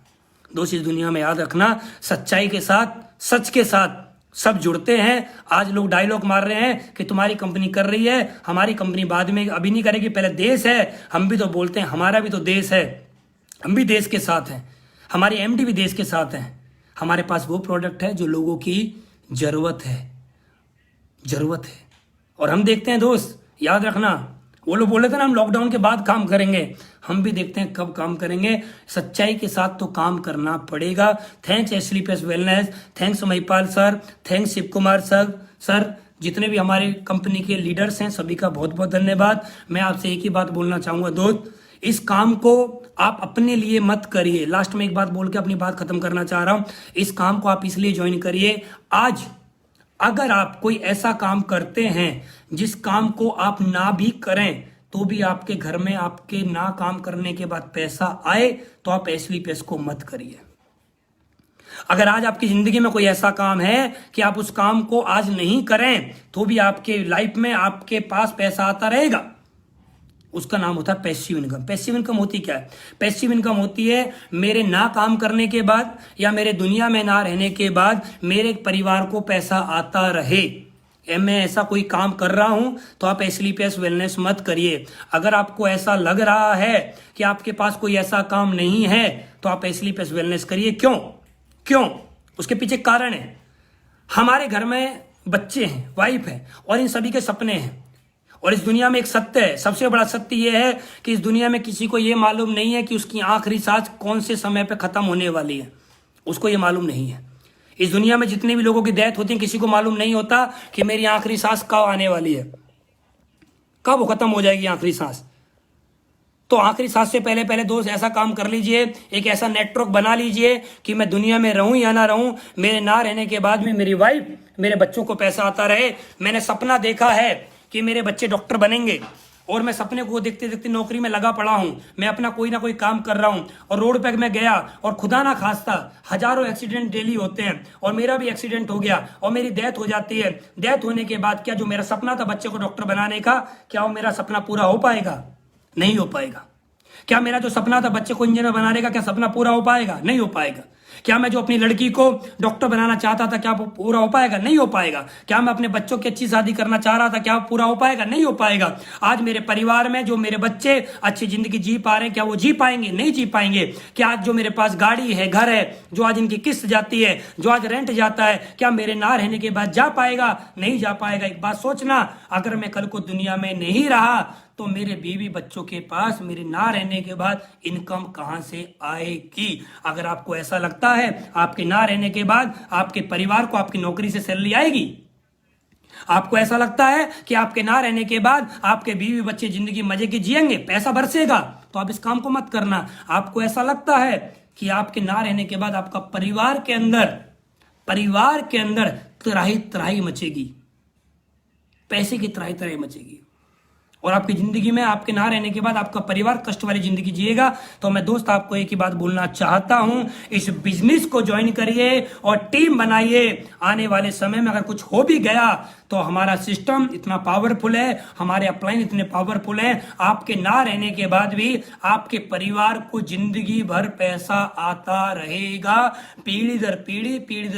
दोस्त इस दुनिया में याद रखना, सच्चाई के साथ, सच के साथ सब जुड़ते हैं। आज लोग डायलॉग मार रहे हैं कि तुम्हारी कंपनी कर रही है, हमारी कंपनी बाद में, अभी नहीं करेगी, पहले देश है। हम भी तो बोलते हैं हमारा भी तो देश है, हम भी देश के साथ हैं, हमारी एमडी भी देश के साथ हैं। हमारे पास वो प्रोडक्ट है जो लोगों की जरूरत है, जरूरत है। और हम देखते हैं दोस्त, याद रखना, वो लोग बोल रहे थे ना हम लॉकडाउन के बाद काम करेंगे, हम भी देखते हैं कब काम करेंगे। सच्चाई के साथ तो काम करना पड़ेगा। Thanks SLPS wellness, thanks Mahipal sir, thanks Shiv Kumar sir, जितने भी हमारे कंपनी के लीडर्स हैं सभी का बहुत बहुत धन्यवाद। मैं आपसे एक ही बात बोलना चाहूंगा दोस्त, इस काम को आप अपने लिए मत करिए। लास्ट में एक बात बोल के अपनी बात खत्म करना चाह रहा हूं, इस काम को आप इसलिए ज्वाइन करिए। आज अगर आप कोई ऐसा काम करते हैं जिस काम को आप ना भी करें तो भी आपके घर में आपके ना काम करने के बाद पैसा आए, तो आप एसलीपीएस को मत करिए। अगर आज आपकी जिंदगी में कोई ऐसा काम है कि आप उस काम को आज नहीं करें तो भी आपके लाइफ में आपके पास पैसा आता रहेगा, उसका नाम होता है पैसिव इनकम। पैसिव इनकम होती क्या है? पैसिव इनकम होती है मेरे ना काम करने के बाद या मेरे दुनिया में ना रहने के बाद मेरे परिवार को पैसा आता रहे। मैं ऐसा कोई काम कर रहा हूं तो आप एसलीपीएस वेलनेस मत करिए। अगर आपको ऐसा लग रहा है कि आपके पास कोई ऐसा काम नहीं है तो आप एसलीपीएस वेलनेस करिए। क्यों? उसके पीछे कारण है। हमारे घर में बच्चे हैं, वाइफ है और इन सभी के सपने हैं, और इस दुनिया में एक सत्य है, सबसे बड़ा सत्य यह है कि इस दुनिया में किसी को यह मालूम नहीं है कि उसकी आखिरी सांस कौन से समय पे खत्म होने वाली है, उसको ये मालूम नहीं है। इस दुनिया में जितने भी लोगों की डेथ होती है, किसी को मालूम नहीं होता कि मेरी आखिरी सांस कब आने वाली है, कब वो खत्म हो जाएगी आखिरी सांस। तो आखिरी सांस से पहले पहले दोस्त ऐसा काम कर लीजिए, एक ऐसा नेटवर्क बना लीजिए कि मैं दुनिया में रहूं या ना रहूं, मेरे ना रहने के बाद में मेरी वाइफ, मेरे बच्चों को पैसा आता रहे। मैंने सपना देखा है कि मेरे बच्चे डॉक्टर बनेंगे और मैं सपने को देखते देखते नौकरी में लगा पड़ा हूं, मैं अपना कोई ना कोई काम कर रहा हूं और रोड पे मैं गया और खुदा ना खास्ता हजारों एक्सीडेंट डेली होते हैं और मेरा भी एक्सीडेंट हो गया और मेरी डेथ हो जाती है। डेथ होने के बाद क्या जो मेरा सपना था बच्चे को डॉक्टर बनाने का, क्या वो मेरा सपना पूरा हो पाएगा? नहीं हो पाएगा। क्या मेरा जो सपना था बच्चे को इंजीनियर बनाने का, क्या सपना पूरा हो पाएगा? नहीं हो पाएगा। क्या मैं जो अपनी लड़की को डॉक्टर बनाना चाहता था, क्या वो पूरा हो पाएगा? नहीं हो पाएगा। क्या मैं अपने बच्चों की अच्छी शादी करना चाह रहा था, क्या वो पूरा हो पाएगा? नहीं हो पाएगा। आज मेरे परिवार में जो मेरे बच्चे अच्छी जिंदगी जी पा रहे हैं, क्या वो जी पाएंगे? नहीं जी पाएंगे। क्या आज जो मेरे पास गाड़ी है, घर है, जो आज इनकी किस्त जाती है, जो आज रेंट जाता है, क्या मेरे ना रहने के बाद जा पाएगा? नहीं जा पाएगा। एक बात सोचना, अगर मैं कल को दुनिया में नहीं रहा तो मेरे बीवी बच्चों के पास मेरे ना रहने के बाद इनकम कहां से आएगी? अगर आपको ऐसा लगता है आपके ना रहने के बाद आपके परिवार को आपकी नौकरी से सैलरी आएगी, आपको ऐसा लगता है कि आपके ना रहने के बाद आपके बीवी बच्चे जिंदगी मजे की जिएंगे, पैसा बरसेगा, तो आप इस काम को मत करना। आपको ऐसा लगता है कि आपके ना रहने के बाद आपका परिवार के अंदर त्राही त्राही मचेगी, पैसे की त्राही त्राही मचेगी और आपकी जिंदगी में आपके ना रहने के बाद आपका परिवार कष्ट वाली जिंदगी जिएगा, तो मैं दोस्त आपको एक ही बात बोलना चाहता हूं, इस बिजनेस को ज्वाइन करिए और टीम बनाइए। आने वाले समय में अगर कुछ हो भी गया तो हमारा सिस्टम इतना पावरफुल है, हमारे अपलाइन इतने पावरफुल हैं, आपके ना रहने के बाद भी आपके परिवार को जिंदगी भर पैसा आता रहेगा। पीढ़ी दर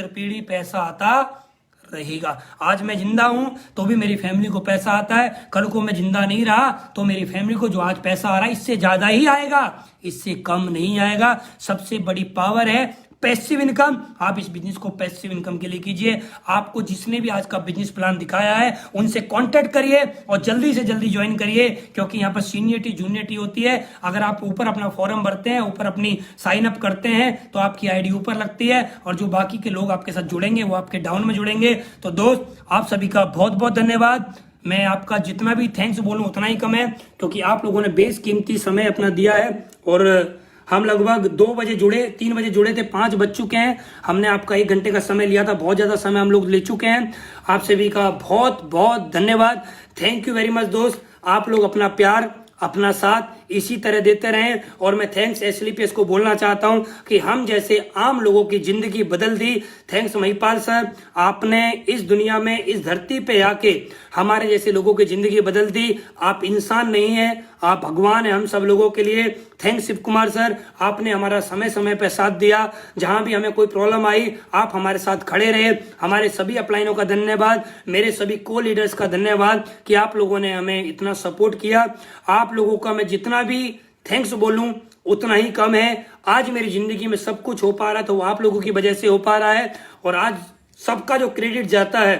पीढ़ी पैसा आता रहेगा। आज मैं जिंदा हूं तो भी मेरी फैमिली को पैसा आता है, कल को मैं जिंदा नहीं रहा तो मेरी फैमिली को जो आज पैसा आ रहा है इससे ज्यादा ही आएगा, इससे कम नहीं आएगा। सबसे बड़ी पावर है पैसिव इनकम। आप इस बिजनेस को पैसिव इनकम के लिए कीजिए। आपको जिसने भी आज का बिजनेस प्लान दिखाया है उनसे कांटेक्ट करिए और जल्दी से जल्दी ज्वाइन करिए, क्योंकि यहाँ पर सीनियरिटी जूनियरिटी होती है। अगर आप ऊपर अपना फॉर्म भरते हैं, ऊपर अपनी साइन अप करते हैं तो आपकी आईडी ऊपर लगती है और जो बाकी के लोग आपके साथ जुड़ेंगे वो आपके डाउन में जुड़ेंगे। तो दोस्त आप सभी का बहुत बहुत धन्यवाद। मैं आपका जितना भी थैंक्स बोलूं उतना ही कम है, क्योंकि आप लोगों ने बेशकीमती समय अपना दिया है और हम लगभग 2 बजे जुड़े, 3 बजे जुड़े थे, 5 बज चुके हैं। हमने आपका 1 घंटे का समय लिया था, बहुत ज्यादा समय हम लोग ले चुके हैं। आप सभी का बहुत बहुत धन्यवाद। थैंक यू वेरी मच दोस्त। आप लोग अपना प्यार, अपना साथ इसी तरह देते रहें और मैं थैंक्स एसलीपीएस को बोलना चाहता हूं कि हम जैसे आम लोगों की जिंदगी बदल दी। थैंक्स महिपाल सर, आपने इस दुनिया में इस धरती पे आके हमारे जैसे लोगों की जिंदगी बदल दी। आप इंसान नहीं है, आप भगवान हैं हम सब लोगों के लिए। थैंक्स शिव कुमार सर, आपने हमारा समय समय पे साथ दिया, जहां भी हमें कोई प्रॉब्लम आई आप हमारे साथ खड़े रहे। हमारे सभी अपलाइनों का धन्यवाद, मेरे सभी को लीडर्स का धन्यवाद कि आप लोगों ने हमें इतना सपोर्ट किया। आप लोगों का मैं जितना भी थैंक्स बोलूं उतना ही कम है। आज मेरी जिंदगी में सब कुछ हो पा रहा है तो वो आप लोगों की वजह से हो पा रहा है और आज सबका जो क्रेडिट जाता है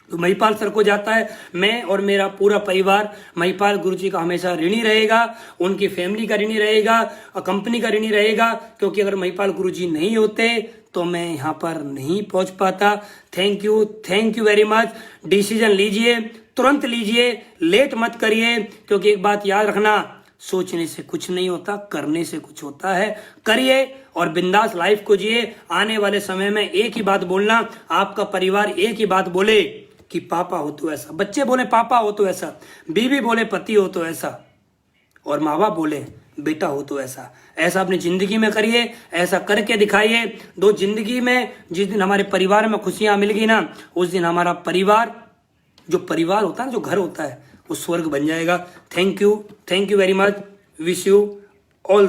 तो महिपाल सर को जाता है। मैं और मेरा पूरा परिवार महिपाल गुरुजी का हमेशा ऋणी रहेगा, उनकी फैमिली का ऋणी रहेगा, कंपनी का ऋणी रहेगा, क्योंकि अगर महिपाल गुरुजी नहीं होते तो मैं यहाँ पर नहीं पहुंच पाता। Thank you very much. Decision लीजिए, तुरंत लीजिए, लेट मत करिए, क्योंकि एक बात याद रखना, सोचने से कुछ नहीं होता, करने से कुछ होता है। करिए और बिंदास लाइफ को जिए। आने वाले समय में एक ही बात बोलना, आपका परिवार एक ही बात बोले कि पापा हो तो ऐसा, बच्चे बोले पापा हो तो ऐसा, बीवी बोले पति हो तो ऐसा और माँ बाप बोले बेटा हो तो ऐसा। ऐसा अपनी जिंदगी में करिए, ऐसा करके दिखाइए। दो जिंदगी में जिस दिन हमारे परिवार में खुशियां मिल गई ना, उस दिन हमारा परिवार, जो परिवार होता है ना, जो घर होता है, वो स्वर्ग बन जाएगा। Thank you very much. Wish you all the